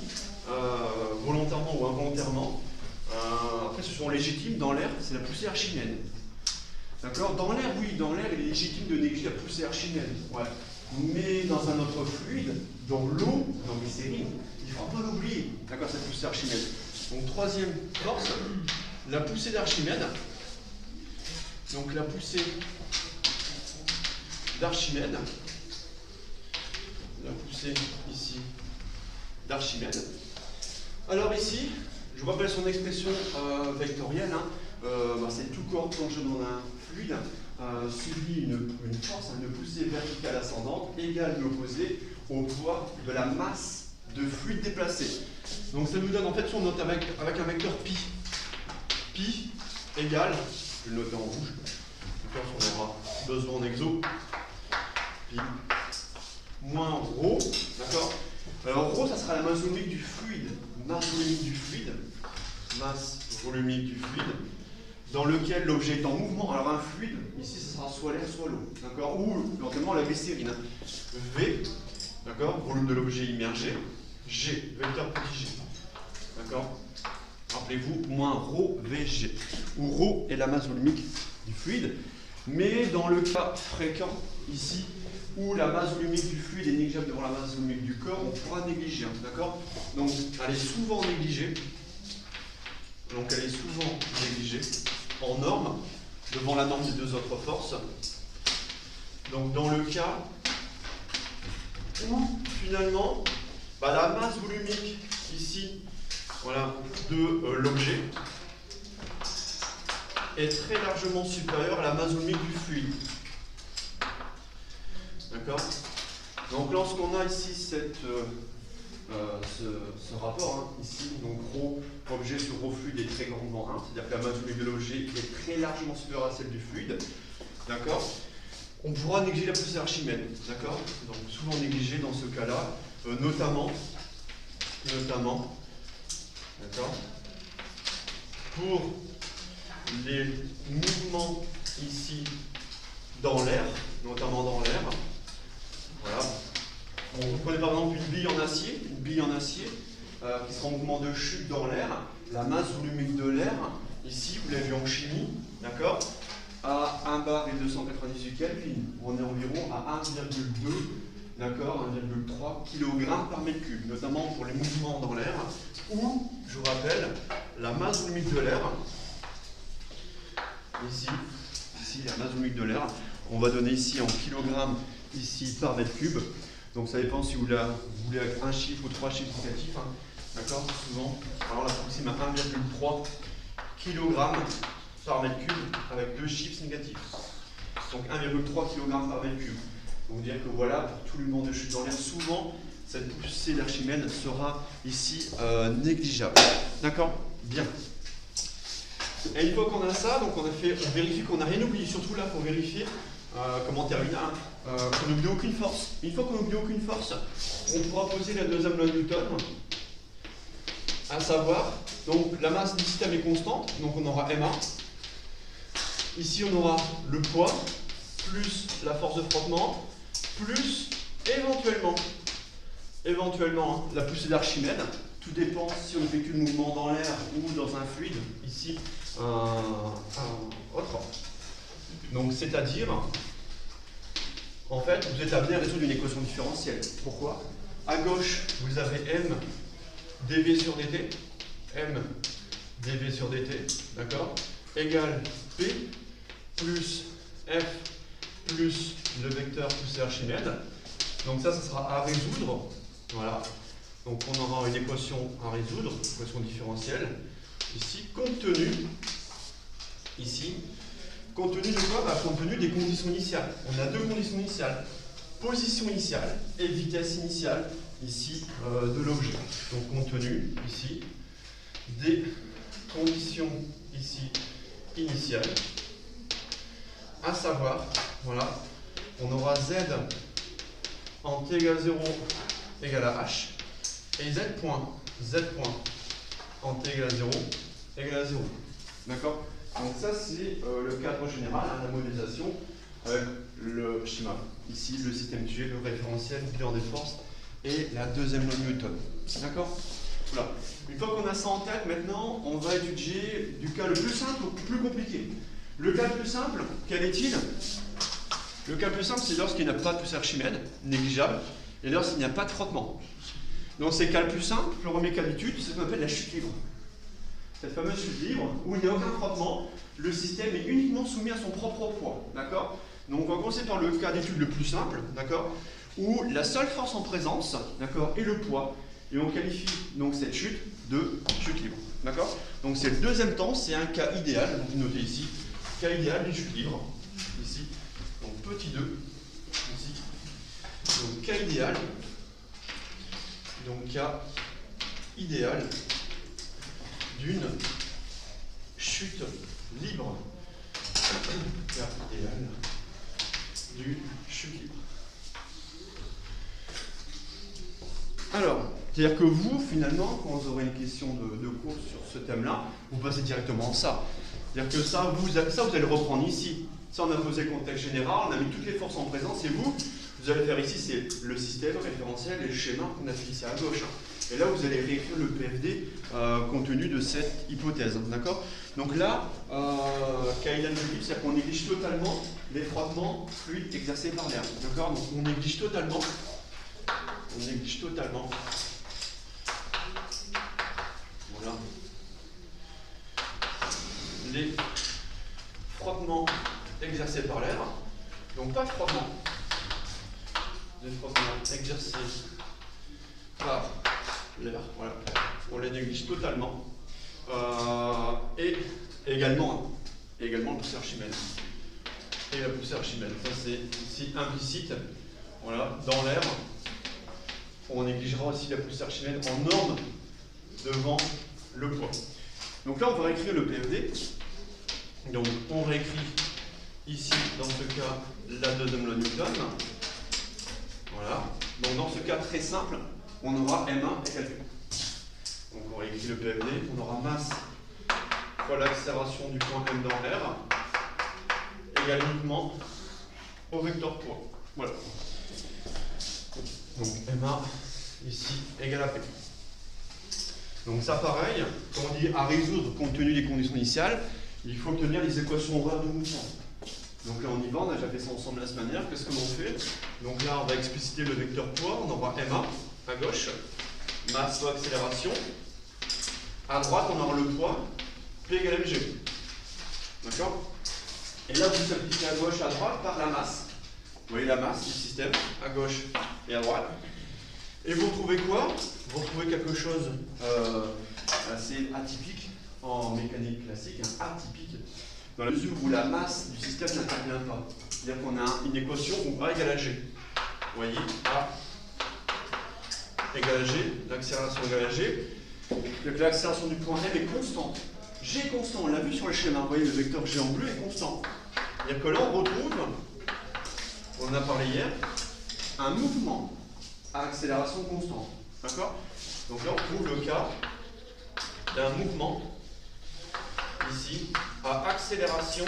volontairement ou involontairement. Après, ce sont légitimes dans l'air, c'est la poussée Archimède. D'accord. Dans l'air, oui, dans l'air, il est légitime de négliger la poussée Archimède. Ouais. Mais dans un autre fluide, dans l'eau, dans le glycérine, il ne faut pas l'oublier. D'accord, cette poussée Archimède. Donc, troisième force, la poussée d'Archimède. Donc, la poussée d'Archimède. La poussée ici d'Archimède. Alors ici, je vous rappelle son expression vectorielle. Hein. C'est tout corps plongé dans un fluide subit une force, une poussée verticale ascendante égale ou opposée au poids de la masse de fluide déplacé. Donc ça nous donne en fait son note avec un vecteur pi. Pi égale, je vais le noter en rouge, on aura besoin en exo. Pi moins rho, d'accord. Alors rho, ça sera la masse volumique du fluide. Masse volumique du fluide. Masse volumique du fluide. Dans lequel l'objet est en mouvement. Alors un fluide, ici, ce sera soit l'air, soit l'eau. D'accord. Ou éventuellement la glycérine. V, d'accord. Volume de l'objet immergé. G, vecteur petit g. D'accord. Rappelez-vous, moins rho Vg. Où rho est la masse volumique du fluide. Mais dans le cas fréquent, ici, où la masse volumique du fluide est négligeable devant la masse volumique du corps, on pourra négliger, hein, d'accord. Donc, elle est souvent négligée. En norme, devant la norme des deux autres forces. Donc, dans le cas où, finalement, la masse volumique, ici, voilà, de l'objet, est très largement supérieure à la masse volumique du fluide. D'accord. Donc lorsqu'on a ici ce rapport, hein, ici, donc ρ objet sur ρ fluide est très grandement 1, c'est-à-dire que la masse volumique de l'objet est très largement supérieure à celle du fluide. D'accord. On pourra négliger la poussée Archimède. D'accord. Donc souvent négligé dans ce cas-là, notamment, d'accord, pour les mouvements ici dans l'air, notamment dans l'air. Voilà. On prenait par exemple une bille en acier, qui sera en mouvement de chute dans l'air. La masse volumique de l'air, ici, vous l'avez vu en chimie, d'accord, à 1 bar et 298 Kelvin. On est environ à 1,2, d'accord, 1,3 kg par mètre cube, notamment pour les mouvements dans l'air, où, je vous rappelle, la masse volumique de l'air, ici, ici la masse volumique de l'air. On va donner ici en kilogrammes ici par mètre cube. Donc ça dépend si vous voulez un chiffre ou 3 chiffres négatifs. Hein. D'accord? Souvent, alors on l'approxime à 1,3 kg par mètre cube avec 2 chiffres négatifs. Donc 1,3 kg par mètre cube. Donc dire que voilà, pour tout le mouvement de chute dans l'air, souvent cette poussée d'Archimède sera ici négligeable. D'accord? Bien. Et une fois qu'on a ça, donc on vérifie qu'on n'a rien oublié. Surtout là, pour vérifier comment terminer, qu'on n'oublie aucune force. Une fois qu'on n'oublie aucune force, on pourra poser la deuxième loi de Newton, à savoir, donc la masse du système est constante, donc on aura M1. Ici, on aura le poids, plus la force de frottement, plus éventuellement la poussée d'Archimède. Tout dépend si on effectue le mouvement dans l'air ou dans un fluide, ici autre. Donc c'est-à-dire, en fait, vous êtes amené à résoudre une équation différentielle. Pourquoi? À gauche, vous avez M dV sur dt, M dV sur dt, d'accord, égale P plus F plus le vecteur poussé Archimède. Donc ça sera à résoudre. Voilà. Donc on aura une équation à résoudre, équation différentielle. Ici, compte tenu de quoi? Compte tenu des conditions initiales. On a deux conditions initiales. Position initiale et vitesse initiale, ici, de l'objet. Donc compte tenu, ici, des conditions, ici, initiales. À savoir, voilà, on aura Z en t égale 0 égale à H. Et Z point en t égale à 0 égale à 0. D'accord? Donc ça c'est le cadre général, la modélisation avec le schéma. Ici le système G, le référentiel, le bilan des forces et la deuxième loi de Newton. D'accord? Voilà. Une fois qu'on a ça en tête, maintenant on va étudier du cas le plus simple au plus compliqué. Le cas le plus simple, quel est-il? Le cas le plus simple, c'est lorsqu'il n'y a pas de poussée Archimède, négligeable, et lorsqu'il n'y a pas de frottement. Dans ces cas le plus simple, le premier cas d'étude, c'est ce qu'on appelle la chute libre. Cette fameuse chute libre, où il n'y a aucun frottement, le système est uniquement soumis à son propre poids. D'accord? Donc on va commencer par le cas d'étude le plus simple, d'accord, où la seule force en présence, d'accord, est le poids. Et on qualifie donc cette chute de chute libre. D'accord? Donc c'est le deuxième temps, c'est un cas idéal, donc notez ici, cas idéal d'une chute libre, ici, donc petit 2, ici, donc cas idéal. Donc cas idéal d'une chute libre. Cas idéal d'une chute libre. Alors, c'est-à-dire que vous, finalement, quand vous aurez une question de cours sur ce thème-là, vous passez directement à ça. C'est-à-dire que ça, vous allez le reprendre ici. Ça, on a posé le contexte général, on a mis toutes les forces en présence, et vous allez faire ici, c'est le système référentiel et le schéma qu'on a fait ici à gauche. Et là, vous allez réécrire le PFD compte tenu de cette hypothèse. D'accord? Donc là, cas idéal de libre, c'est-à-dire qu'on néglige totalement les frottements fluides exercés par l'air. D'accord? Donc on néglige totalement. Voilà. Les frottements exercés par l'air. Donc pas de frottement. Les frottements exercés par l'air. Voilà. On les néglige totalement. Et également le poussée Archimède. Et la poussée Archimède. Ça c'est ici implicite. Voilà, dans l'air. On négligera aussi la poussée Archimède en norme devant le poids. Donc là, on va réécrire le PFD. Donc, on réécrit ici, dans ce cas, la deuxième loi de Newton. Voilà. Donc, dans ce cas très simple, on aura M1 égale P. Donc, on réécrit le PFD. On aura masse fois l'accélération du point M dans l'air égale uniquement au vecteur poids. Voilà. Donc M1 ici égale à P. Donc ça pareil, quand on dit à résoudre compte tenu des conditions initiales, il faut obtenir les équations horaires de mouvement. Donc là on y va, on a déjà fait ça ensemble la semaine dernière, qu'est-ce que l'on fait? Donc là on va expliciter le vecteur poids, on aura M1 à gauche, masse fois accélération. À droite on aura le poids, P égale mg. D'accord? Et là, vous simplifiez à gauche et à droite par la masse. Vous voyez la masse du système, à gauche et à droite. Et vous retrouvez quoi? Vous retrouvez quelque chose assez atypique en mécanique classique, atypique, dans la mesure où la masse du système n'intervient pas. C'est-à-dire qu'on a une équation où A égale à G. Vous voyez, A égale à G, l'accélération égale à G. Donc l'accélération du point M est constante. G est constant, on l'a vu sur le schéma. Vous voyez, le vecteur G en bleu est constant. C'est-à-dire que là, on retrouve, on en a parlé hier, un mouvement à accélération constante. D'accord? Donc là, on trouve le cas d'un mouvement, ici, à accélération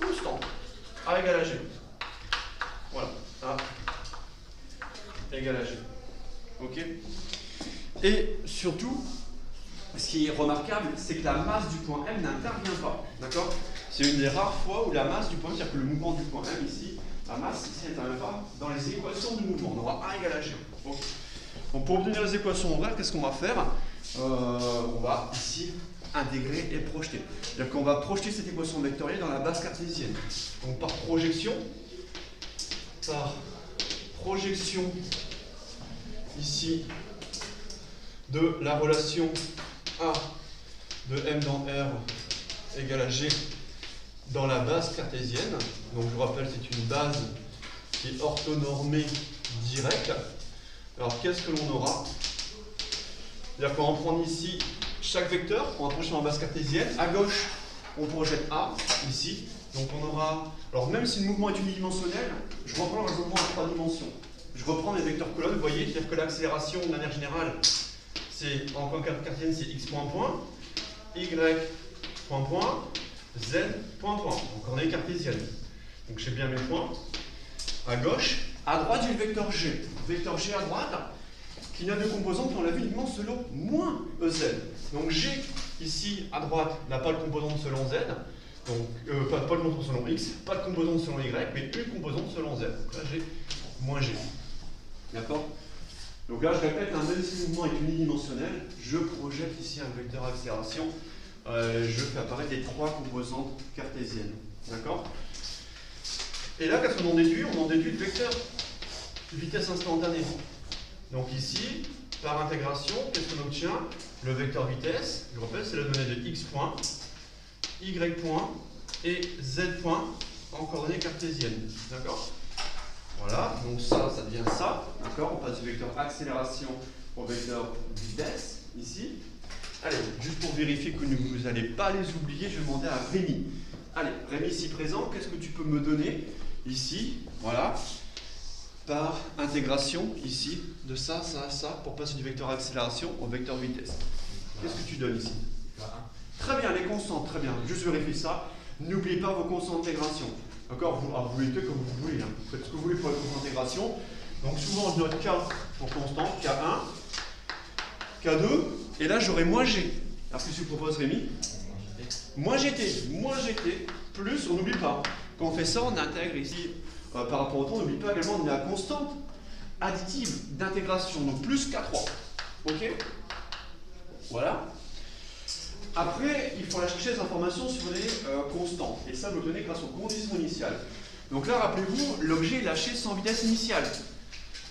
constante. A égale à G. Voilà. A égale à G. Ok? Et surtout, ce qui est remarquable, c'est que la masse du point M n'intervient pas. D'accord? C'est une des rares fois où la masse du point M, c'est-à-dire que le mouvement du point M ici, la masse ici n'intervient pas dans les équations du mouvement. On aura A égale à G. Okay. Donc pour obtenir les équations en vrai, qu'est-ce qu'on va faire? On va ici intégrer et projeter. C'est-à-dire qu'on va projeter cette équation vectorielle dans la base cartésienne. Donc par projection ici de la relation A de M dans R égale à G dans la base cartésienne. Donc je vous rappelle, c'est une base qui est orthonormée directe. Alors qu'est-ce que l'on aura? C'est-à-dire qu'on va prendre ici chaque vecteur, on va projeter dans la base cartésienne. À gauche, on projette A, ici. Donc on aura, alors même si le mouvement est unidimensionnel, je reprends le mouvement à 3 dimensions. Je reprends les vecteurs colonnes, vous voyez, c'est-à-dire que l'accélération de manière générale, c'est en cartésienne, c'est x point point, y point point, z point point. Donc on est cartésienne. Donc j'ai bien mes points. À gauche, à droite, j'ai le vecteur G. Vecteur G à droite, qui n'a de composantes, on l'a vu uniquement selon moins EZ. Donc G, ici, à droite, n'a pas de composante selon Z. Donc, pas de composante selon X, pas de composante selon Y, mais une composante selon Z. Donc là, j'ai moins G. D'accord? Donc là, je répète, même si le mouvement est unidimensionnel, je projette ici un vecteur accélération. Je fais apparaître les 3 composantes cartésiennes. D'accord? Et là, qu'est-ce qu'on en déduit? On en déduit le vecteur de vitesse instantanée. Donc ici, par intégration, qu'est-ce qu'on obtient? Le vecteur vitesse, je rappelle, c'est la donnée de x point, y point et z point en coordonnées cartésiennes. D'accord? Voilà, donc ça devient ça. D'accord? On passe du vecteur accélération au vecteur vitesse, ici. Allez, juste pour vérifier que vous n'allez pas les oublier, je vais demander à Rémi. Allez, Rémi ici présent, qu'est-ce que tu peux me donner ici? Voilà. Par intégration, ici, de ça, pour passer du vecteur accélération au vecteur vitesse. Qu'est-ce que tu donnes ici? Très bien, les constantes, très bien. Juste vérifier ça. N'oubliez pas vos constantes d'intégration. D'accord? Vous mettez comme vous voulez. Hein. Vous faites ce que vous voulez pour les constantes d'intégration. Donc souvent, je note K pour constante, K1, K2, et là, j'aurai moins G. Alors, qu'est-ce que tu proposes, Rémi? Moins GT, plus, on n'oublie pas. Quand on fait ça, on intègre ici. Par rapport au temps, n'oublie pas également qu'on a la constante additive d'intégration, donc plus K3. Ok? Voilà. Après, il faut aller chercher des informations sur les constantes. Et ça, vous l'obtenez grâce aux conditions initiales. Donc là, rappelez-vous, l'objet est lâché sans vitesse initiale.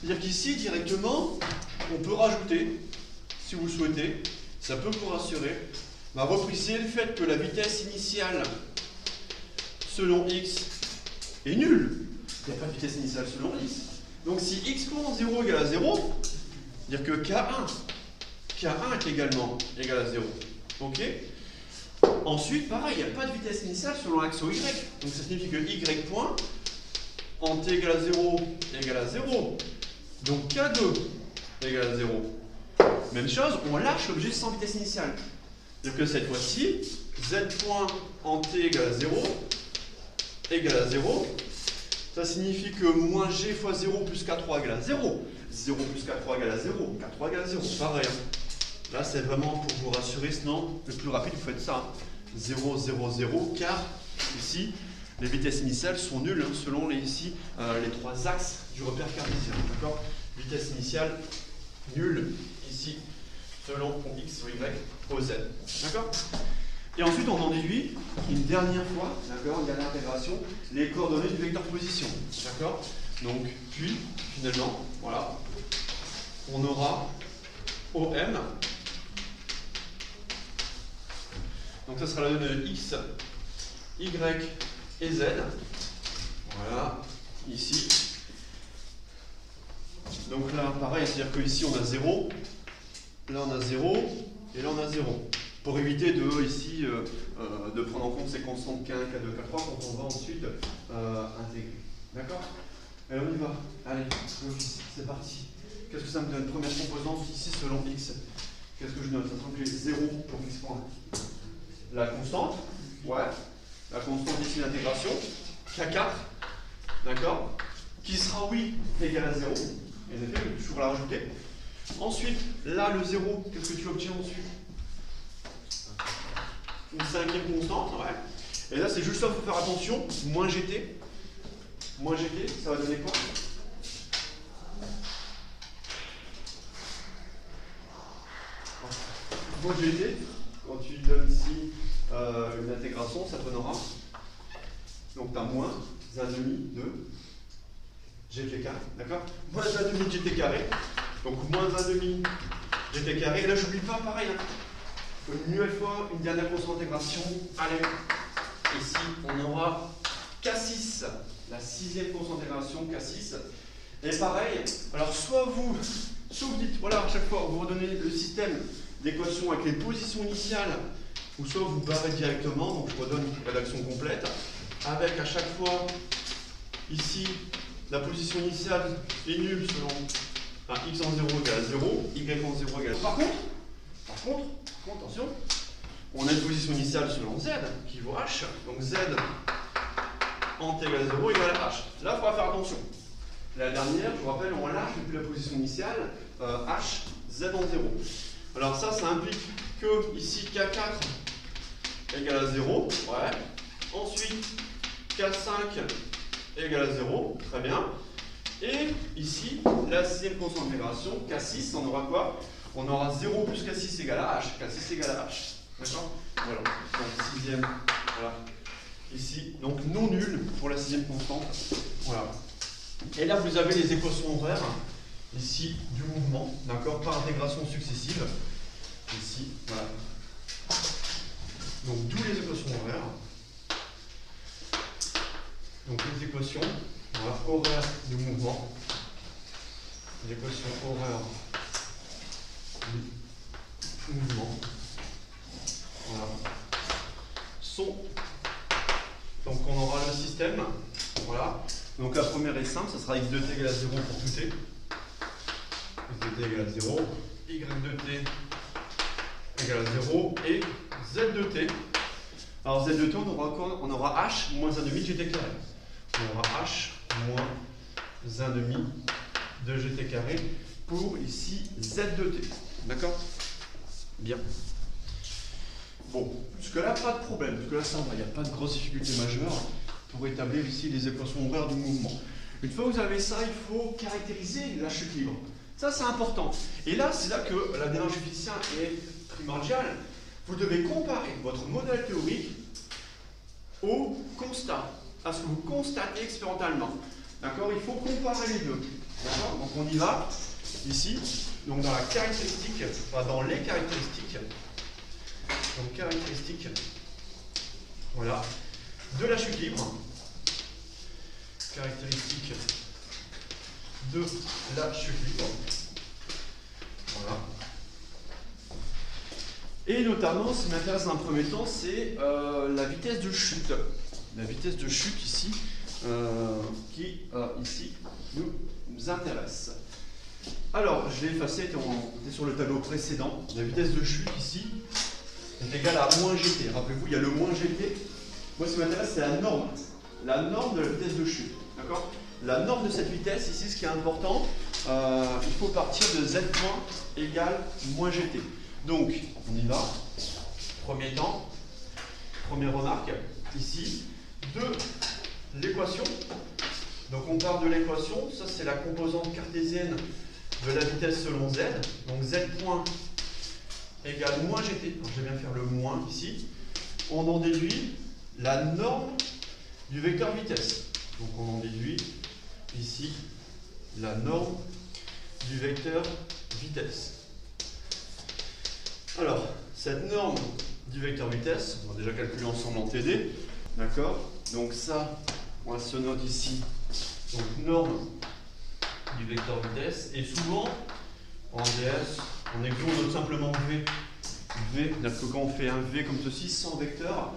C'est-à-dire qu'ici, directement, on peut rajouter, si vous le souhaitez, ça peut vous rassurer, repriser le fait que la vitesse initiale selon x est nulle. Il n'y a pas de vitesse initiale selon x. Donc si x point 0 égale à 0, dire que K1 est également égal à 0. Ok? Ensuite, pareil, il n'y a pas de vitesse initiale selon l'axe y. Donc ça signifie que y point en t égale à 0 égale à 0. Donc K2 égale à 0. Même chose, on lâche l'objet sans vitesse initiale. C'est-à-dire que cette fois-ci, z point en t égale à 0 égale à 0. Ça signifie que moins g fois 0 plus k3 égale à 0. 0 plus k3 égale à 0. K3 égale à 0. Pareil. Là, c'est vraiment pour vous rassurer. Sinon, le plus rapide, vous faites ça. 0, 0, 0. Car ici, les vitesses initiales sont nulles selon les 3 axes du repère cartésien. D'accord? Vitesse initiale nulle ici selon x, y, o, z. D'accord? Et ensuite, on en déduit une dernière fois, d'accord, une dernière intégration, les coordonnées du vecteur position. D'accord? Donc, puis, finalement, voilà, on aura OM. Donc, ça sera la donnée de X, Y et Z. Voilà, ici. Donc là, pareil, c'est-à-dire qu'ici, on a 0. Là, on a 0. Et là, on a 0. Pour éviter de prendre en compte ces constantes K1, K2, K3 quand on va ensuite intégrer. D'accord? Allez, on y va. Allez, c'est parti. Qu'est-ce que ça me donne? Première composante ici selon X. Qu'est-ce que je note? Ça semble que j'ai 0 pour X point. La constante, ouais. La constante ici d'intégration, K4. D'accord? Qui sera, oui, égale à 0. Et en effet, je vais toujours la rajouter. Ensuite, là, le 0, qu'est-ce que tu obtiens ensuite? Une cinquième constante, ouais. Et là, c'est juste ça, il faut faire attention. Moins GT. Moins GT, ça va donner quoi? Moins GT, quand tu donnes ici une intégration, ça donnera. Donc, tu as moins 1,5 de GT carré. D'accord? Moins 1,5 de GT carré. Donc, moins 1,5 GT carré. Et là, je n'oublie pas, pareil. Hein. Une nouvelle fois, une dernière constante d'intégration. Allez, ici, on aura K6, la sixième constante d'intégration, K6. Et pareil, alors soit vous dites, voilà, à chaque fois, vous redonnez le système d'équation avec les positions initiales, ou soit vous barrez directement, donc je redonne une rédaction complète, avec à chaque fois, ici, la position initiale est nulle selon x en 0 égale à 0, y en 0 égale à 0. Par contre, attention, on a une position initiale selon z qui vaut h, donc z en t égale à 0 égale à h. Là, il faudra faire attention. La dernière, je vous rappelle, on lâche depuis la position initiale, h, z en 0. Alors ça implique que ici K4 égale à 0, ouais. Ensuite, K5 égale à 0, très bien. Et ici, la sixième constante d'intégration, K6, on aura quoi? On aura 0 plus K6 égale à H. K6 égale à H. D'accord? Voilà. Donc, sixième, voilà. Ici, donc non nul pour la sixième constante. Voilà. Et là, vous avez les équations horaires, ici, du mouvement, d'accord? Par intégration successive. Ici, voilà. Donc, d'où les équations horaires. Donc, les équations, voilà, horaires du mouvement. L'équation horaire du mouvement. Voilà. Sont. Donc on aura le système. Voilà. Donc la première est simple, ça sera x de t égale à 0 pour tout t. X de t égale à 0, y de t égale à 0 et z de t. Alors z de t, on aura h moins 1,5 gt carré. On aura h moins 1,5 de gt carré pour ici z de t. D'accord? Bien. Bon, jusque-là, pas de problème. Jusque-là, ça va. Il n'y a pas de grosse difficulté majeure pour établir ici les équations horaires du mouvement. Une fois que vous avez ça, il faut caractériser la chute libre. Ça, c'est important. Et là, c'est là que la démarche du physicien est primordiale. Vous devez comparer votre modèle théorique au constat, à ce que vous constatez expérimentalement. D'accord? Il faut comparer les deux. D'accord? Donc, on y va. Ici, donc dans la caractéristique, enfin dans les caractéristiques. Donc, caractéristique, voilà, de la chute libre. Caractéristique de la chute libre. Voilà. Et notamment, ce qui m'intéresse dans un premier temps, c'est la vitesse de chute. La vitesse de chute ici, qui ici nous intéresse. Alors, je l'ai effacé, on était sur le tableau précédent. La vitesse de chute ici est égale à moins gt. Rappelez-vous, il y a le moins gt. Moi, ce qui m'intéresse, c'est la norme. La norme de la vitesse de chute. D'accord? La norme de cette vitesse, ici, ce qui est important, il faut partir de z point égale moins gt. Donc, on y va. Premier temps, première remarque, ici, de l'équation. Donc, on part de l'équation. Ça, c'est la composante cartésienne de la vitesse selon z. Donc, z point égale moins gt. Alors, je vais bien faire le moins ici. on en déduit la norme du vecteur vitesse. Donc on en déduit ici la norme du vecteur vitesse. Alors, cette norme du vecteur vitesse, on va déjà calculer ensemble en TD. D'accord? Donc ça, on se note ici. Donc norme du vecteur vitesse. Et souvent, en DS, en exo, on note simplement V. V, c'est-à-dire que quand on fait un V comme ceci, sans vecteur,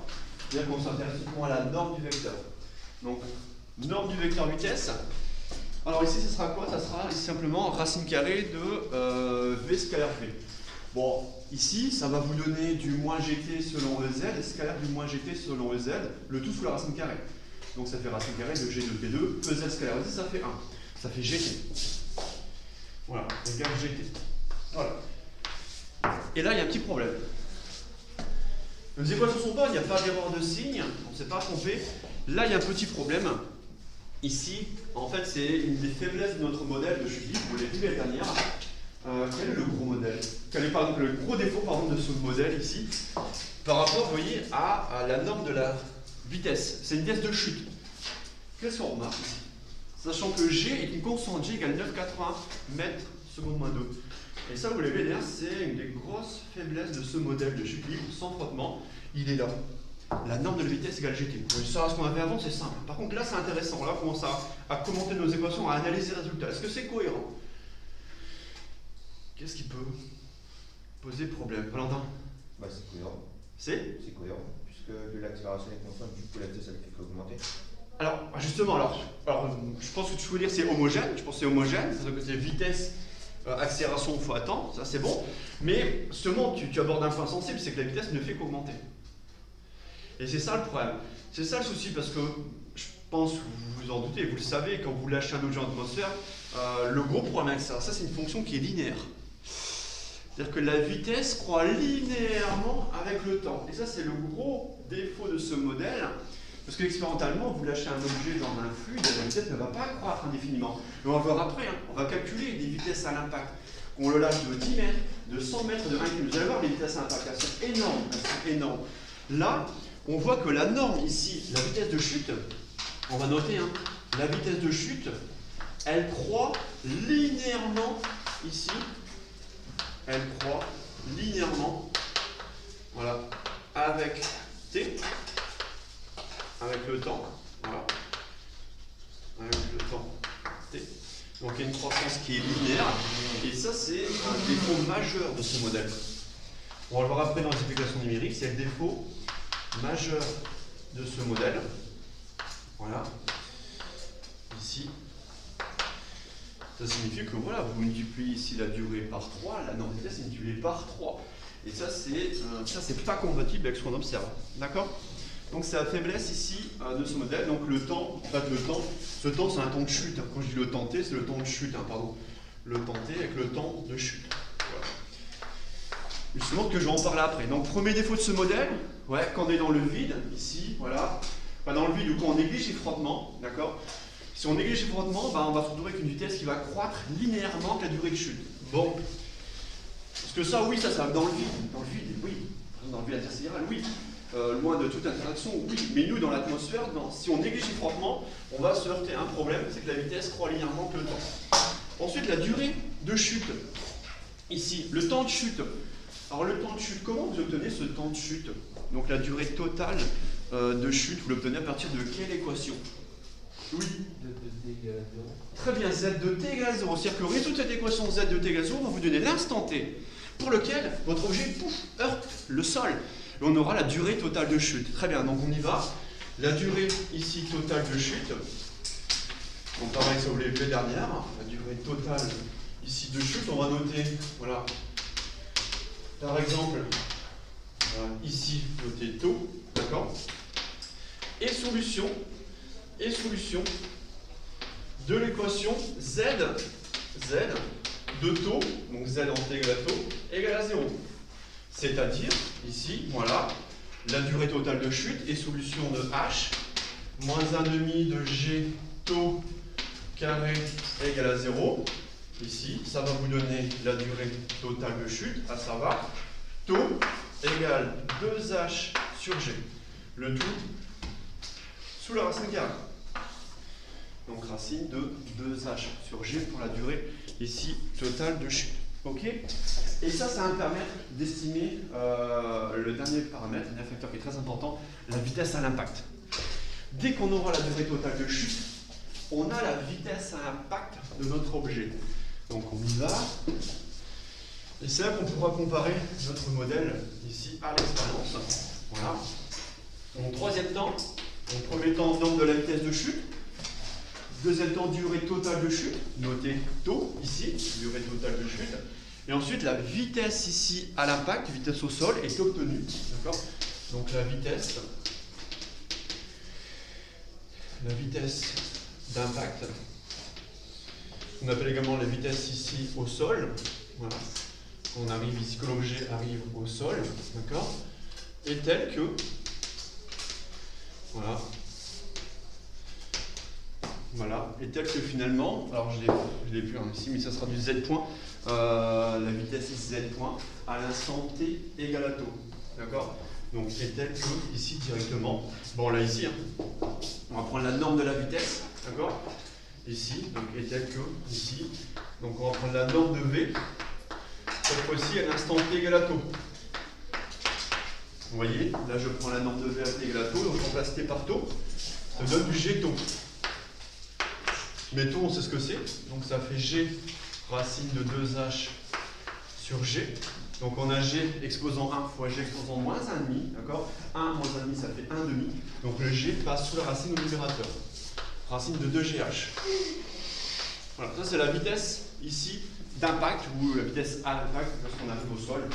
c'est-à-dire qu'on s'intéresse uniquement à la norme du vecteur. Donc, norme du vecteur vitesse. Alors ici, ce sera quoi? Ça sera simplement racine carrée de V scalaire V. Bon, ici, ça va vous donner du moins GT selon EZ, et scalaire du moins GT selon EZ, le tout sous la racine carrée. Donc ça fait racine carrée de G de P2, EZ scalaire EZ, ça fait 1. Ça fait GT. Voilà, égale GT. Voilà. Et là, il y a un petit problème. Les équations sont bonnes, il n'y a pas d'erreur de signe, on ne s'est pas trompé. Là, il y a un petit problème. Ici, en fait, c'est une des faiblesses de notre modèle de chute libre, vous l'avez vu l'année dernière. Quel est le gros modèle? Quel est par exemple le gros défaut de ce modèle ici par rapport, vous voyez, à la norme de la vitesse? C'est une vitesse de chute. Qu'est-ce qu'on remarque ici? Sachant que G est une constante, G égale 9,80 mètres seconde moins 2. Et ça, vous l'avez vu, c'est une des grosses faiblesses de ce modèle de chute libre sans frottement. Il est là. La norme de la vitesse égale GT. Ça, ce qu'on avait avant, c'est simple. Par contre, là, c'est intéressant. Là, on commence à commenter nos équations, à analyser les résultats. Est-ce que c'est cohérent? Qu'est-ce qui peut poser problème? Valentin? Bah, c'est cohérent. C'est cohérent, puisque l'accélération est constante, du coup la vitesse elle fait qu'augmenter. Alors, justement, je pense que tu veux dire c'est homogène. Je pense que c'est homogène, c'est-à-dire que c'est vitesse, accélération fois temps, ça c'est bon. Mais seulement, tu abordes un point sensible, c'est que la vitesse ne fait qu'augmenter. Et c'est ça le problème. C'est ça le souci, parce que je pense que vous vous en doutez, vous le savez, quand vous lâchez un objet en atmosphère, le gros problème avec ça, c'est une fonction qui est linéaire. C'est-à-dire que la vitesse croît linéairement avec le temps. Et ça, c'est le gros défaut de ce modèle. Parce qu'expérimentalement, vous lâchez un objet dans un fluide, la vitesse ne va pas croître indéfiniment. Et on va voir après, on va calculer des vitesses à l'impact. On le lâche de 10 mètres, de 100 mètres, de 1 km. Vous allez voir, les vitesses à l'impact, elles sont énormes. Elles sont énormes. Là, on voit que la norme ici, la vitesse de chute, on va noter, la vitesse de chute, elle croît linéairement ici. Elle croît linéairement, voilà, avec t, avec le temps, voilà, avec le temps t. Donc il y a une croissance qui est linéaire, et ça c'est un défaut majeur de ce modèle. On va le voir après dans les applications numériques, c'est le défaut majeur de ce modèle. Voilà, ici. Ça signifie que voilà, vous multipliez ici la durée par 3, la norme de vitesse est multipliée par 3. Et ça, c'est pas compatible avec ce qu'on observe. D'accord? Donc c'est la faiblesse ici de ce modèle. Donc le temps, en fait ce temps c'est un temps de chute. Quand je dis le temps t, c'est le temps de chute, pardon. Le temps t avec le temps de chute. Voilà. Justement que je vais en parler après. Donc premier défaut de ce modèle, ouais, quand on est dans le vide, ici, voilà. Pas dans le vide ou quand on néglige les frottements, d'accord? Si on néglige le frottement, on va se retrouver avec une vitesse qui va croître linéairement avec la durée de chute. Bon. Parce que ça, oui, ça va dans le vide. Dans le vide, oui. Dans le vide intersidéral, oui. Loin de toute interaction, oui. Mais nous, dans l'atmosphère, si on néglige le frottement, on va se heurter à un problème, c'est que la vitesse croît linéairement avec le temps. Ensuite, la durée de chute. Ici, le temps de chute. Alors, le temps de chute, comment vous obtenez ce temps de chute? Donc, la durée totale de chute, vous l'obtenez à partir de quelle équation? Oui. De t égale à 0. Très bien, z de t égale à 0. C'est-à-dire que le résultat de cette équation z de t égale à 0 va vous donner l'instant t pour lequel votre objet heurte le sol. Et on aura la durée totale de chute. Très bien, donc on y va. La durée ici totale de chute. Donc pareil, ça vous l'avez vu la dernière. La durée totale ici de chute, on va noter, voilà. Par exemple, ici, noter taux, d'accord? Et solution de l'équation z de taux, donc z en t égale à taux, égale à 0. C'est-à-dire, ici, voilà, la durée totale de chute et solution de h, moins 1,5 de g taux carré égale à 0. Ici, ça va vous donner la durée totale de chute, à savoir taux égale 2h sur G. Le tout sous la racine carrée. Donc racine de 2h sur G pour la durée ici totale de chute. Ok. Et ça va me permettre d'estimer le dernier paramètre, un facteur qui est très important, la vitesse à l'impact. Dès qu'on aura la durée totale de chute, on a la vitesse à impact de notre objet. Donc on y va. Et c'est là qu'on pourra comparer notre modèle ici à l'expérience. Voilà. En troisième temps, en premier temps, nombre de la vitesse de chute. Deuxième temps, durée totale de chute. Notez taux ici, durée totale de chute. Et ensuite, la vitesse ici à l'impact, vitesse au sol, est obtenue. D'accord ? Donc la vitesse d'impact, on appelle également la vitesse ici au sol. Voilà. On arrive ici, que l'objet arrive au sol, d'accord, est telle que, voilà, est telle que finalement, alors je l'ai plus ici, mais ça sera du z point, la vitesse z point à l'instant t égale à taux, d'accord. Donc est telle que ici directement, bon là ici, hein, on va prendre la norme de la vitesse, d'accord, ici, donc est telle que ici, donc on va prendre la norme de v. Cette fois-ci, à l'instant t égale à taux. Vous voyez, là je prends la norme de v à t égale à taux, donc je remplace t par taux, ça donne du g taux. Mais taux, on sait ce que c'est, donc ça fait g racine de 2h sur g. Donc on a g exposant 1 fois g exposant moins 1,5, d'accord. 1 moins 1,5, ça fait 1,5. Donc le g passe sous la racine au numérateur. Racine de 2gh. Voilà, ça c'est la vitesse ici d'impact, ou la vitesse à l'impact lorsqu'on arrive au sol,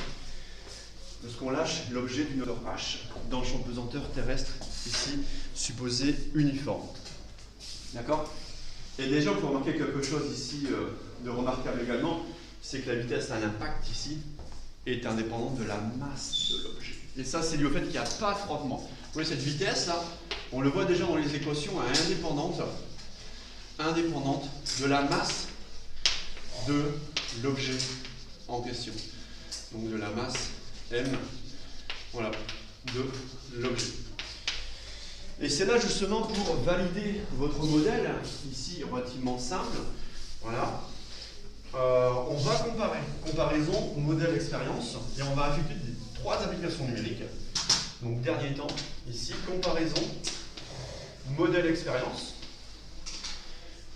lorsqu'on lâche l'objet d'une hauteur h dans le champ de pesanteur terrestre, ici supposé uniforme. D'accord. Et déjà, il faut remarquer quelque chose ici de remarquable également, c'est que la vitesse à l'impact ici est indépendante de la masse de l'objet. Et ça, c'est lié au fait qu'il n'y a pas de frottement. Vous voyez, cette vitesse là, on le voit déjà dans les équations, indépendante de la masse de l'objet en question. Donc de la masse m, voilà, de l'objet. Et c'est là justement pour valider votre modèle, ici relativement simple, voilà. On va comparer, comparaison modèle expérience, et on va effectuer 3 applications numériques. Donc dernier temps, ici, comparaison modèle expérience,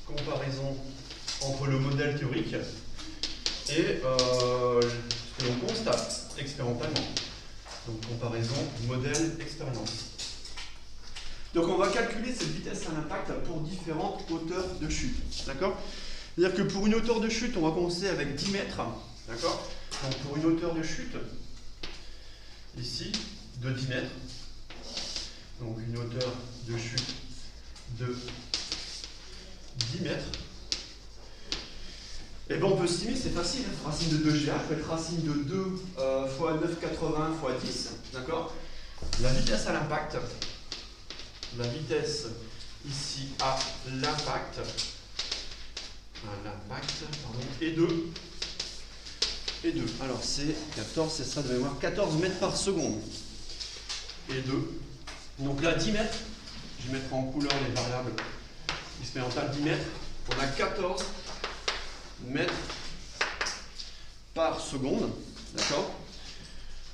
comparaison entre le modèle théorique et ce que l'on constate expérimentalement. Donc comparaison modèle expérience. Donc on va calculer cette vitesse à l'impact pour différentes hauteurs de chute. D'accord ? C'est-à-dire que pour une hauteur de chute, on va commencer avec 10 mètres. D'accord ? Donc pour une hauteur de chute, ici, de 10 mètres. Donc une hauteur de chute de 10 mètres. Et bien on peut estimer, c'est facile, hein, racine de 2GH peut être racine de 2 fois 9,80 fois 10. D'accord ? La vitesse à l'impact, la vitesse ici à l'impact, et 2. Alors c'est 14, c'est ça de mémoire, 14 mètres par seconde. Et 2. Donc là 10 mètres, je vais mettre en couleur les variables expérimentales, 10 mètres, on a 14 mètres par seconde, d'accord.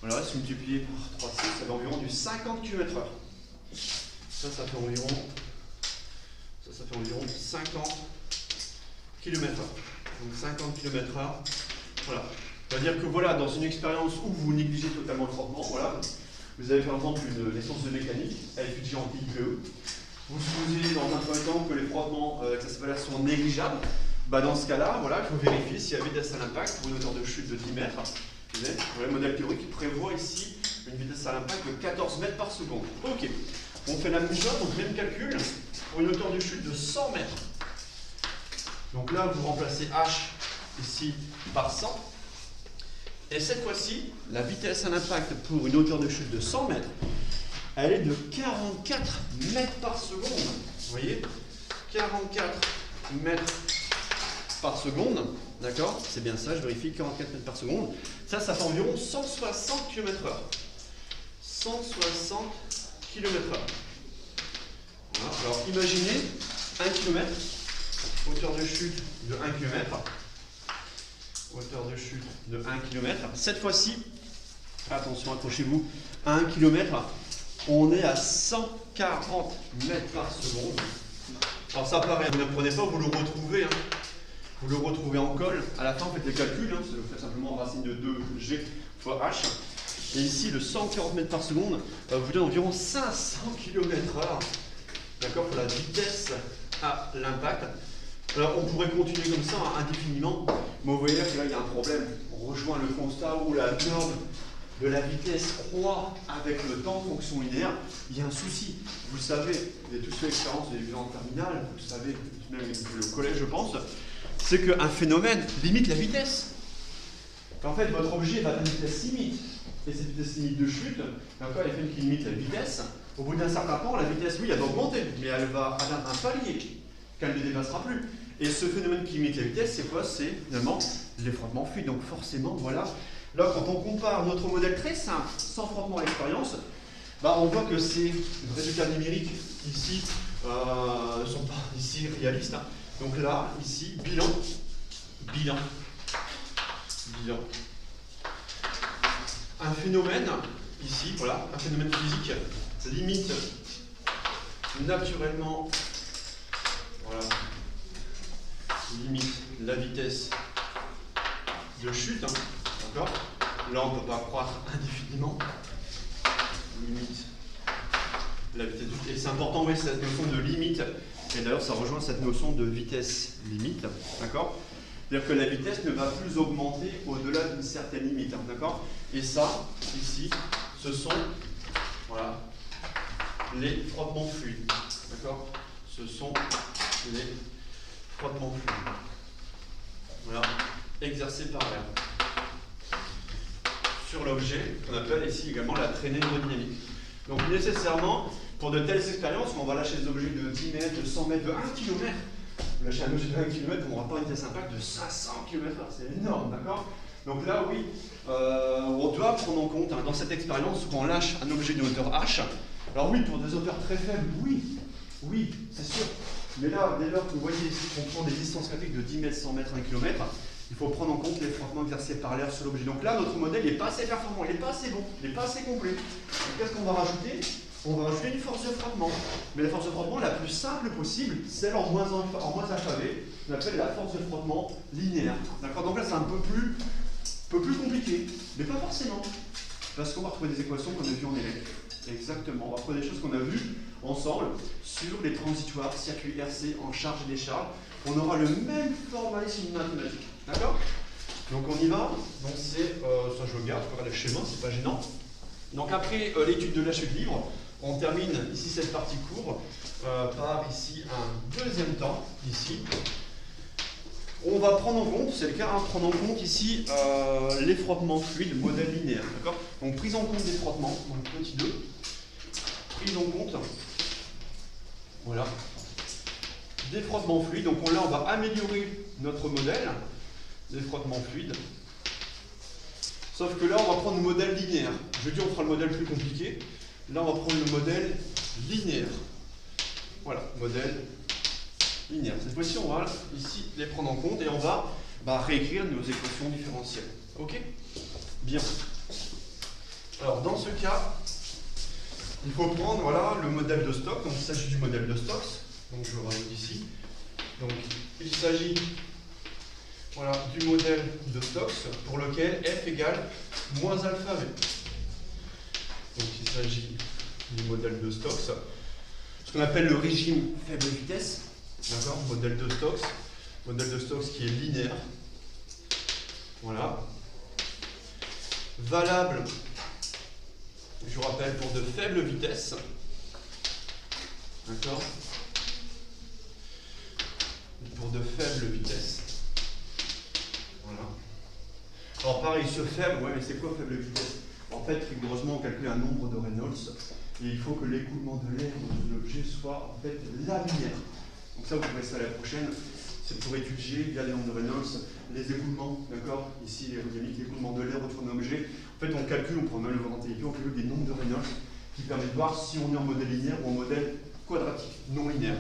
Voilà, c'est multiplié par 3,6, ça fait environ du 50 km/h. Ça fait environ 50 km/h. Donc 50 km/h. Voilà. C'est-à-dire que voilà, dans une expérience où vous négligez totalement le frottement, voilà, vous avez par exemple une licence de mécanique à étudier en IPE. Vous supposez dans un premier temps que les frottements avec cette valeur sont négligeables. Bah dans ce cas-là, voilà, il faut vérifier s'il y a vitesse à l'impact pour une hauteur de chute de 10 mètres. Vous voyez, le modèle théorique prévoit ici une vitesse à l'impact de 14 mètres par seconde. Ok. On fait la même chose, donc même calcul pour une hauteur de chute de 100 mètres. Donc là, vous remplacez h ici par 100. Et cette fois-ci, la vitesse à l'impact pour une hauteur de chute de 100 mètres, elle est de 44 mètres par seconde. Vous voyez, 44 mètres par seconde. D'accord? C'est bien ça, je vérifie, 44 mètres par seconde. Ça fait environ 160 km/h. 160 km/h. Voilà. Alors imaginez 1 km, hauteur de chute de 1 km, hauteur de chute de 1 km. Cette fois-ci, attention, accrochez-vous, à 1 km, on est à 140 mètres par seconde. Alors ça paraît, vous ne prenez pas, vous le retrouvez. Hein. Vous le retrouvez en colle. À la fin, vous faites les calculs. Hein. Vous faites simplement racine de 2G fois H. Et ici, le 140 mètres par seconde vous donne environ 500 km/h. D'accord, pour la vitesse à l'impact. Alors, on pourrait continuer comme ça indéfiniment. Mais vous voyez que là, il y a un problème. On rejoint le constat où la norme de la vitesse croît avec le temps, fonction linéaire. Il y a un souci. Vous le savez, vous avez tous fait l'expérience des étudiants en terminale, vous le savez, même le collège, je pense, c'est qu'un phénomène limite la vitesse. En fait, votre objet va à une vitesse limite. Et cette vitesse limite de chute, d'accord, elle fait qui limite la vitesse. Au bout d'un certain temps, la vitesse, oui, elle va augmenter, mais elle va atteindre un palier qu'elle ne dépassera plus. Et ce phénomène qui limite la vitesse, c'est quoi? C'est finalement les frottements fluides. Donc forcément, voilà. Là, quand on compare notre modèle très simple, sans frottement à l'expérience, bah, on voit que ces résultats numériques ici ne sont pas ici réalistes. Hein. Donc là, ici, bilan. Un phénomène, ici, voilà, un phénomène physique, ça limite naturellement, voilà, limite la vitesse de chute, hein, d'accord? Là, on ne peut pas croître indéfiniment, limite la vitesse de chute. Et c'est important, oui, cette notion de limite, et d'ailleurs, ça rejoint cette notion de vitesse limite, d'accord? C'est-à-dire que la vitesse ne va plus augmenter au-delà d'une certaine limite, hein, d'accord? Et ça, ici, ce sont, voilà, les frottements fluides, d'accord? Ce sont les frottements fluides, voilà, exercés par l'air sur l'objet, qu'on appelle ici également la traînée hydrodynamique. Donc nécessairement, pour de telles expériences, on va lâcher des objets de 10 mètres, de 100 mètres, de 1 km. Vous lâchez un objet de 1 km, on n'aura pas une vitesse impact de 500 km/h, c'est énorme, d'accord? Donc là, oui, on doit prendre en compte, hein, dans cette expérience, quand on lâche un objet de hauteur H, alors oui, pour des hauteurs très faibles, oui, c'est sûr. Mais là, dès lors que vous voyez ici qu'on prend des distances critiques de 10 mètres, 100 mètres, 1 km, il faut prendre en compte les frottements exercés par l'air sur l'objet. Donc là, notre modèle n'est pas assez performant, il n'est pas assez bon, il n'est pas assez complet. Qu'est-ce qu'on va rajouter? On va rajouter une force de frottement. Mais la force de frottement la plus simple possible, celle en moins FAV, on appelle la force de frottement linéaire. D'accord? Donc là, c'est un peu plus compliqué, mais pas forcément. Parce qu'on va retrouver des équations qu'on a vues en élève. Exactement, on va retrouver des choses qu'on a vues ensemble sur les transitoires, circuits RC en charge et décharge. On aura le même formalisme mathématique. D'accord? Donc on y va. Donc c'est, ça je le garde, je regarde le schéma, c'est pas gênant. Donc après l'étude de la chute libre, on termine ici cette partie courbe par ici un deuxième temps, ici. On va prendre en compte, c'est le cas, prendre en compte ici les frottements fluides, modèle linéaire. D'accord? Donc prise en compte des frottements, donc petit 2. Prise en compte, voilà, des frottements fluides. Donc là, on va améliorer notre modèle des frottements fluides. Sauf que là, on va prendre le modèle linéaire. Je dis on fera le modèle plus compliqué. Là, on va prendre le modèle linéaire. Voilà, modèle linéaire. Cette fois-ci, on va ici les prendre en compte et on va réécrire nos équations différentielles. Ok? Bien. Alors, dans ce cas, il faut prendre voilà, le modèle de Stokes. Donc, il s'agit du modèle de Stokes. Donc, je le rajoute ici. Donc, il s'agit voilà, du modèle de Stokes pour lequel f égale moins alpha v. Donc il s'agit du modèle de Stokes, ce qu'on appelle le régime faible vitesse, d'accord, modèle de Stokes qui est linéaire, voilà, valable, je vous rappelle, pour de faibles vitesses, d'accord, pour de faibles vitesses. Voilà. Alors pareil, ce faible, ouais, mais c'est quoi faible vitesse? En fait, rigoureusement, on calcule un nombre de Reynolds et il faut que l'écoulement de l'air de l'objet soit en fait linéaire. Donc ça, vous verrez ça à la prochaine. c'est pour étudier via les nombres de Reynolds les écoulements, d'accord? Ici l'aérodynamique, l'écoulement de l'air autour d'un objet. En fait on calcule, on prend même le voir en TIP, on calcule des nombres de Reynolds qui permettent de voir si on est en modèle linéaire ou en modèle quadratique, non linéaire.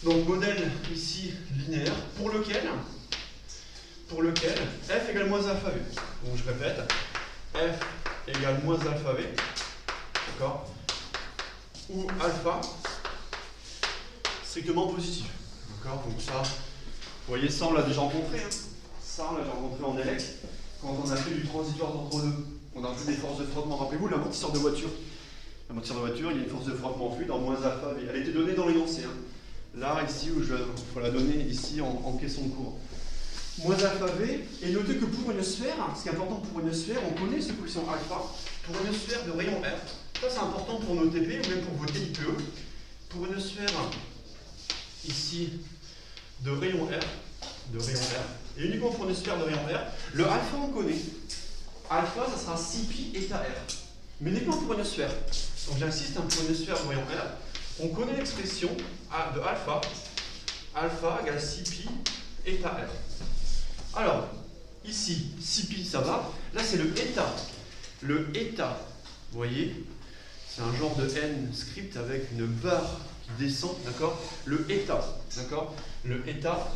Donc modèle ici linéaire pour lequel f égale moins alpha v. Donc je répète, f égale moins alpha v, d'accord? Où alpha strictement positif, d'accord? Donc ça, vous voyez, ça on l'a déjà rencontré, hein. Ça on l'a déjà rencontré en élec quand on a fait du transitoire d'entre deux. On a vu des forces de frottement. Rappelez-vous l'amortisseur de voiture. L'amortisseur de voiture, il y a une force de frottement fluide en moins alpha v. Elle était donnée dans l'énoncé. Hein. Là, ici, où il faut la donner ici en question de cours. Moins alpha v, et notez que pour une sphère, ce qui est important pour une sphère, on connaît ce coefficient alpha, pour une sphère de rayon R. Ça c'est important pour nos TP ou même pour vos TIPE. Pour une sphère ici de rayon R, et uniquement pour une sphère de rayon R, le alpha on connaît. Alpha, ça sera 6pi eta R. Mais uniquement pour une sphère. Donc j'insiste, hein, pour une sphère de rayon R, on connaît l'expression de alpha. Alpha égale 6pi eta R. Alors, ici, 6pi ça va. Là c'est le eta. Le eta, vous voyez, c'est un genre de n script avec une barre qui descend, d'accord? Le eta, d'accord? Le eta.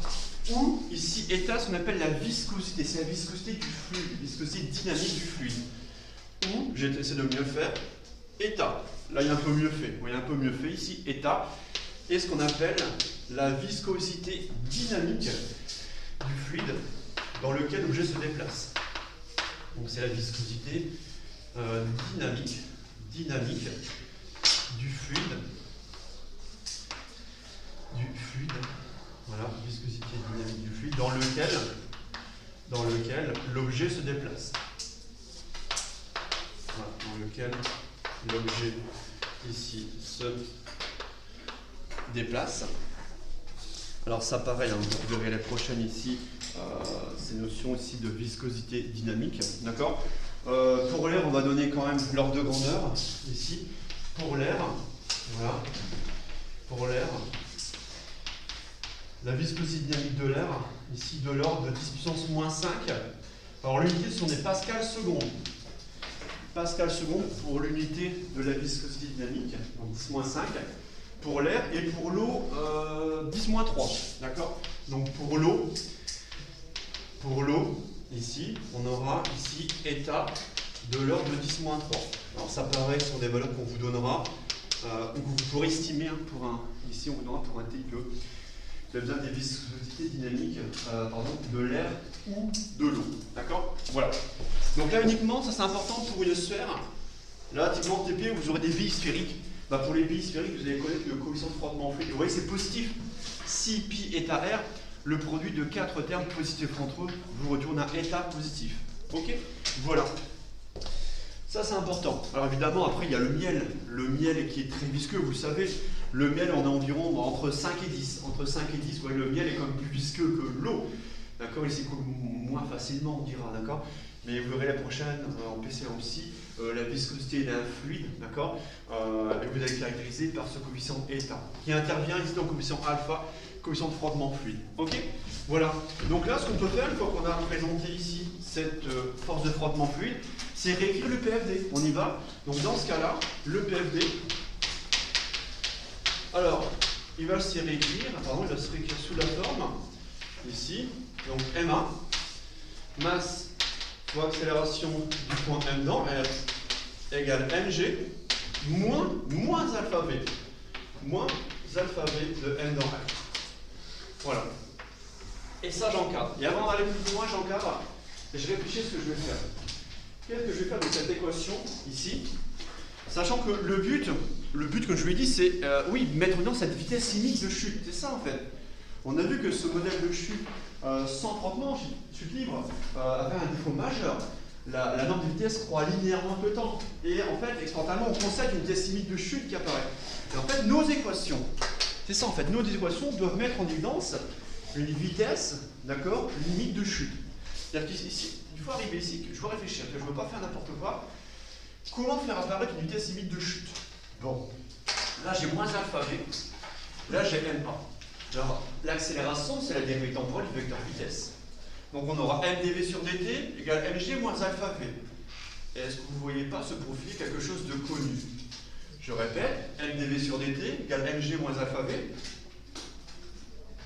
Ou ici, eta, ce qu'on appelle la viscosité, c'est la viscosité du fluide, la viscosité dynamique du fluide. Ou, j'ai essayé de mieux faire, eta. Là, il y a un peu mieux fait. Vous voyez, un peu mieux fait ici, eta. Et ce qu'on appelle la viscosité dynamique du fluide dans lequel l'objet se déplace. Donc, c'est la viscosité dynamique du fluide. Voilà, viscosité dynamique du fluide dans lequel l'objet se déplace. Voilà, dans lequel l'objet ici se déplace. Alors ça pareil, hein, vous verrez la prochaine ici, ces notions ici de viscosité dynamique, d'accord? Pour l'air, on va donner quand même l'ordre de grandeur ici. Pour l'air, voilà, pour l'air. La viscosité dynamique de l'air, ici de l'ordre de 10 puissance moins 5. Alors l'unité, ce sont des pascals secondes. Pascal seconde pour l'unité de la viscosité dynamique, donc 10 moins 5, pour l'air, et pour l'eau, 10 moins 3. D'accord? Donc pour l'eau, ici, on aura ici état de l'ordre de 10 moins 3. Alors ça paraît, ce sont des valeurs qu'on vous donnera, ou que vous pourrez estimer, hein, ici on vous donnera pour un TIPE. Vous avez besoin des viscosités dynamiques de l'air ou de l'eau. D'accord? Voilà. Donc là uniquement, ça c'est important pour une sphère. Là, typiquement TP, vous aurez des billes sphériques. Bah, pour les billes sphériques, vous allez connaître le coefficient de frottement fluide. Vous voyez, c'est positif. Si pi est à R, le produit de 4 termes positifs entre eux vous retourne un état positif. Ok? Voilà. Ça c'est important. Alors évidemment, après il y a le miel. Le miel qui est très visqueux, vous le savez. Le miel, on a environ entre 5 et 10. Entre 5 et 10, ouais, le miel est quand même plus visqueux que l'eau. D'accord? Il s'écoule moins facilement, on dira. D'accord? Mais vous verrez la prochaine, en PC aussi, la viscosité d'un fluide, d'accord? Et vous allez caractériser par ce coefficient état, qui intervient ici dans le coefficient alpha, coefficient de frottement fluide. Ok? Voilà. Donc là, ce qu'on peut faire, une fois qu'on a présenté ici cette force de frottement fluide, c'est réécrire le PFD. On y va. Donc dans ce cas-là, le PFD, alors, il va se réécrire sous la forme, ici, donc MA, masse fois accélération du point M dans R égale mg moins alpha v. Moins alpha v de M dans R. Voilà. Et ça, j'encadre. Et avant d'aller plus loin, j'encadre et je réfléchis à ce que je vais faire. Qu'est-ce que je vais faire de cette équation ici? Sachant que le but, comme je vous l'ai dit, c'est oui, mettre dans cette vitesse limite de chute. C'est ça en fait. On a vu que ce modèle de chute sans frottement, chute libre, avait un défaut majeur. La norme de vitesse croît linéairement avec le temps. Et en fait, expérimentalement, on concède une vitesse limite de chute qui apparaît. Et en fait, nos équations, c'est ça en fait, nos équations doivent mettre en évidence une vitesse, d'accord, limite de chute. C'est-à-dire qu'ici, il faut arriver ici, je veux réfléchir, que je ne veux pas faire n'importe quoi. Comment faire apparaître une vitesse limite de chute? Bon, là j'ai moins alpha v, là j'ai MA. Alors, l'accélération, c'est la dérivée temporelle du vecteur vitesse. Donc on aura mdv sur dt égale mg moins alpha v. Et est-ce que vous ne voyez pas se profiler quelque chose de connu? Je répète, mdv sur dt égale mg moins alpha v.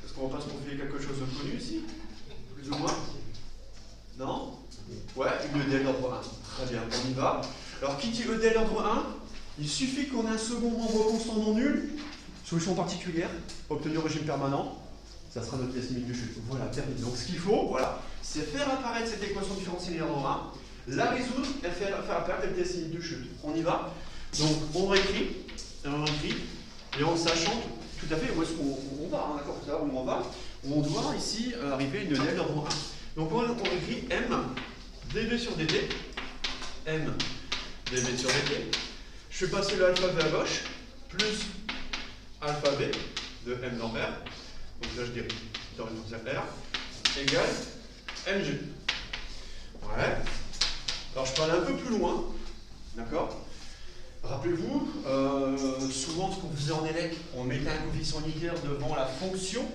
Est-ce qu'on ne va pas se profiler quelque chose de connu ici? Plus ou moins? Non? Ouais, une EDL d'ordre 1. Très bien, on y va. Alors qui dit EDL d'ordre 1? Il suffit qu'on ait un second membre constant non nul, solution particulière, obtenue au régime permanent. Ça sera notre pièce limite de chute. Voilà, terminé. Donc ce qu'il faut, voilà, c'est faire apparaître cette équation différentielle d'ordre 1, la résoudre et faire apparaître la pièce limite de chute. On y va. Donc on réécrit, et en sachant tout à fait où est-ce qu'on va, hein, d'accord, ça, où on va. On doit ici arriver à une EDL d'ordre 1. Donc on écrit m dv sur dt, m dv sur dt. Je fais passer le alpha v à gauche, plus alpha v de m dans R. Donc là je dirais dans le R égale mg. Ouais. Alors je parle un peu plus loin, d'accord? Rappelez-vous, souvent ce qu'on faisait en élec, on mettait un coefficient unitaire devant la fonction.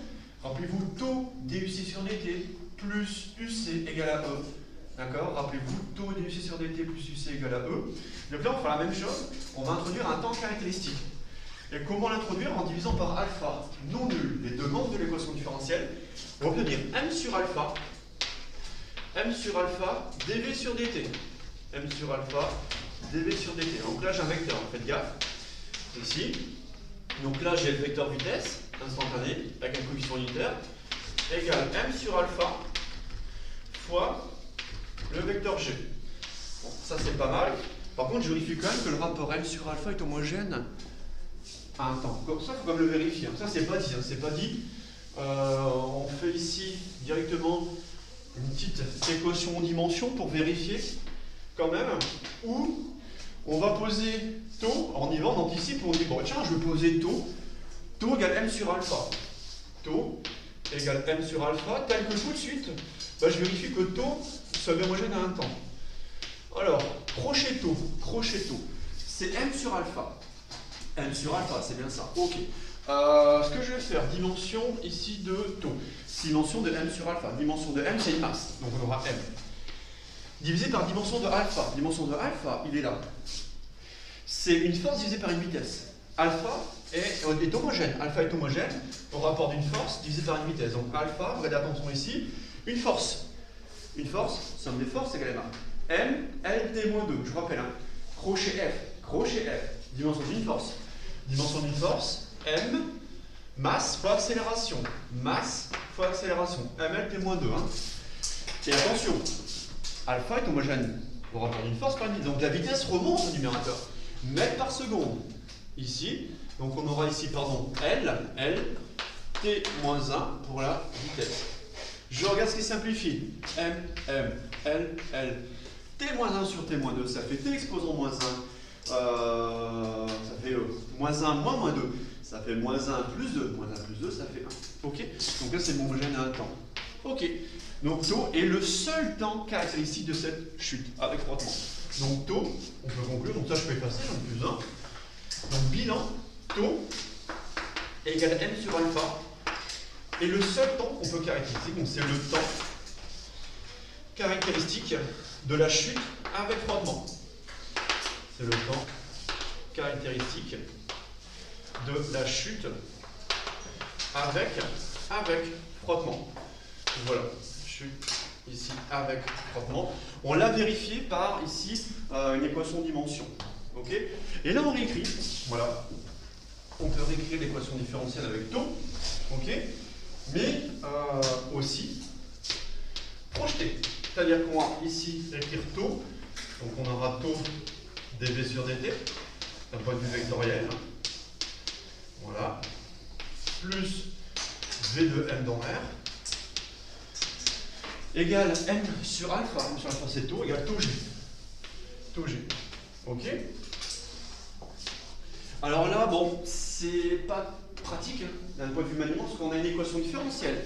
Rappelez-vous, taux duc sur dt plus uc égale à e. D'accord? Rappelez-vous, taux duc sur dt plus uc égale à e. Donc là on fera la même chose, on va introduire un temps caractéristique. Et comment l'introduire? En divisant par alpha non nul les deux membres de l'équation différentielle. On va obtenir m sur alpha dv sur dt. M sur alpha dv sur dt. Donc là j'ai un vecteur, faites gaffe. Ici. Donc là j'ai le vecteur vitesse instantané avec un coefficient unitaire égale m sur alpha fois le vecteur g. Bon, ça c'est pas mal. Par contre je vérifie quand même que le rapport m sur alpha est homogène à un temps. Comme ça, il faut quand même le vérifier. Ça, c'est pas dit. Hein, c'est pas dit. On fait ici directement une petite équation en dimension pour vérifier quand même où on va poser taux. En y va, on anticipe, on dit bon, tiens, je vais poser taux. Taux égale m sur alpha. Taux égale m sur alpha, tel que tout de suite, bah, je vérifie que taux soit homogène à un temps. Alors, crochet taux, c'est m sur alpha. M sur alpha, c'est bien ça. Ok. Ce que je vais faire, dimension ici de taux. Dimension de m sur alpha. Dimension de m, c'est une masse. Donc on aura m. Divisé par dimension de alpha. Dimension de alpha, il est là. C'est une force divisée par une vitesse. Alpha est homogène. Alpha est homogène au rapport d'une force divisée par une vitesse. Donc alpha, regardez attention ici, une force. Une force, somme des forces égale à m, l, t moins 2. Je vous rappelle, hein. Crochet F, dimension d'une force. Dimension d'une force, m, masse fois accélération. Masse fois accélération. ml t moins 2. Hein. Et attention, alpha est homogène au rapport d'une force par une vitesse. Donc la vitesse remonte au numérateur. Mètres par seconde. Ici, donc on aura ici, pardon, L, t moins 1 pour la vitesse. Je regarde ce qui simplifie. M, L. T moins 1 sur T moins 2, ça fait T exposant moins 1. Ça fait moins 1 moins 2. Ça fait moins 1 plus 2. Moins 1 plus 2, ça fait 1. Ok? Donc là, c'est homogène à un temps. Ok. Donc taux est le seul temps caractéristique de cette chute avec frottement. Donc taux, on peut conclure. Donc ça, je peux effacer, j'en ai plus 1. Donc bilan, taux égale m sur alpha. Et le seul temps qu'on peut caractériser, donc c'est le temps caractéristique de la chute avec frottement. C'est le temps caractéristique de la chute avec frottement. Voilà, chute ici avec frottement. On l'a vérifié par ici une équation de dimension. Ok? Et là on réécrit. Voilà. On peut réécrire l'équation différentielle avec taux. Ok? Mais aussi projeter. C'est-à-dire qu'on va ici écrire taux. Donc on aura taux dv sur dt, d'un point de vue vectoriel. Voilà. Plus v de m dans R. Égale m sur alpha. M sur alpha c'est taux, égale taux g. Taux g. Ok? Alors là, bon, c'est pas pratique hein, d'un point de vue manuel, parce qu'on a une équation différentielle.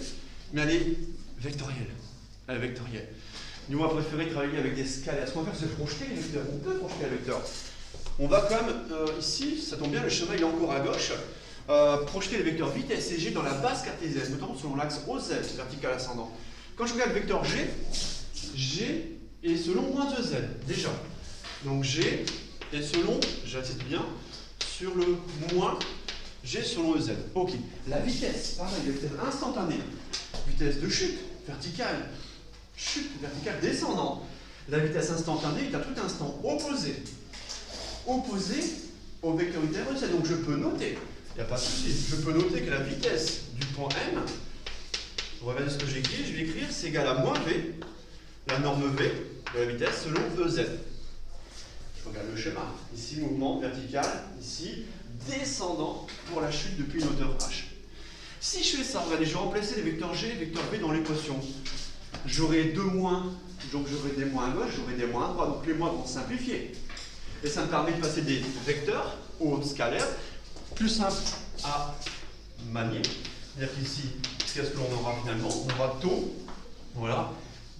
Mais elle est vectorielle. Elle est vectorielle. Nous, on va préférer travailler avec des scalaires. Ce qu'on va faire, c'est projeter les vecteurs. On peut projeter les vecteurs. On va comme, ici, ça tombe bien, le schéma il est encore à gauche. projeter les vecteurs vitesse et g dans la base cartésienne, notamment selon l'axe OZ, vertical ascendant. Quand je regarde le vecteur G est selon moins 2z, déjà. Donc G est selon, j'insiste bien, sur le moins G selon EZ. Ok. La vitesse, pareil, la vitesse instantanée. Vitesse de chute verticale descendante. La vitesse instantanée est à tout instant opposée au vecteur unitaire EZ. Donc je peux noter, il n'y a pas de souci, je peux noter que la vitesse du point M, regardez ce que j'écris, je vais écrire c'est égal à moins V, la norme V de la vitesse selon EZ. Je regarde le schéma. Ici, mouvement vertical, ici, descendant pour la chute depuis une hauteur H. Si je fais ça, regardez, je vais remplacer les vecteurs G et les vecteurs V dans l'équation. J'aurai deux moins, donc j'aurai des moins à gauche, j'aurai des moins à droite, donc les moins vont simplifier. Et ça me permet de passer des vecteurs au scalaire, plus simple à manier. C'est-à-dire qu'ici, qu'est-ce que l'on aura finalement? On aura taux, voilà,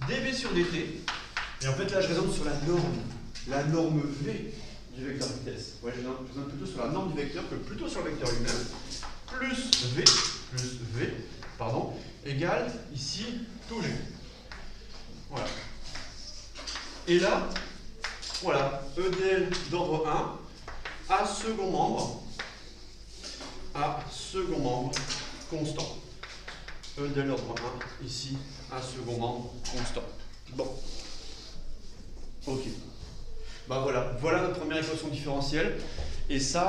dV sur dt. Et en fait, là, je raisonne sur la norme V du vecteur vitesse. Ouais, je raisonne plutôt sur la norme du vecteur que plutôt sur le vecteur lui-même. Plus V, égale ici taux G. Voilà. Et là, voilà, EDL d'ordre 1 à second membre constant. EDL d'ordre 1, ici, à second membre constant. Bon. Ok. Ben voilà notre première équation différentielle. Et ça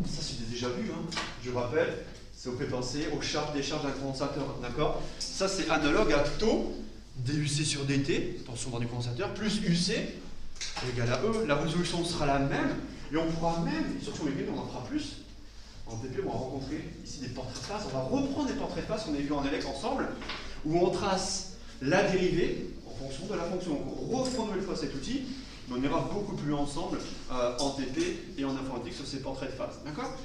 c'est déjà vu, hein. Je rappelle, ça vous fait penser aux charges des charges d'un condensateur, d'accord? Ça c'est analogue à taux DUC sur DT, tension dans du condensateur, plus UC égale à E. La résolution sera la même, et on pourra même, et surtout les on en fera plus. En DP, on va rencontrer ici des portraits de phase. On va reprendre des portraits de phase qu'on a vu en élec ensemble, où on trace la dérivée en fonction de la fonction. Donc on refera une nouvelle fois cet outil. Mais on ira beaucoup plus loin ensemble en TP et en informatique sur ces portraits de phase. D'accord?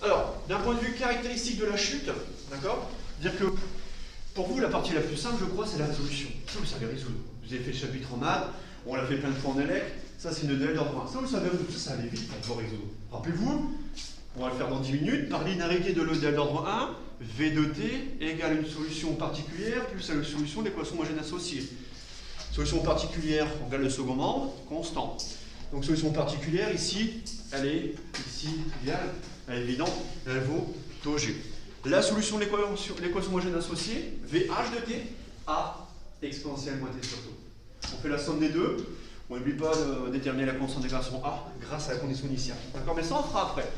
Alors, d'un point de vue caractéristique de la chute, d'accord? Dire que pour vous, la partie la plus simple, je crois, c'est la résolution. Ça, vous savez résoudre. Vous avez fait le chapitre en maths, on l'a fait plein de fois en élec. Ça, c'est une EDL d'ordre 1. Ça, vous savez résoudre. Ça allait vite pour pouvoir résoudre. Rappelez-vous, on va le faire dans 10 minutes. Par linéarité de l'EDL d'ordre 1, V de T égale une solution particulière plus la solution de l'équation homogène associée. Solution particulière, on regarde le second membre, constant. Donc solution particulière, ici, elle est ici triviale, elle est évidente, elle vaut taux G. La solution de l'équation homogène associée, VH de T, A exponentielle moins T sur taux. On fait la somme des deux, on n'oublie pas de déterminer la constante d'intégration A grâce à la condition initiale. D'accord, mais ça on fera après.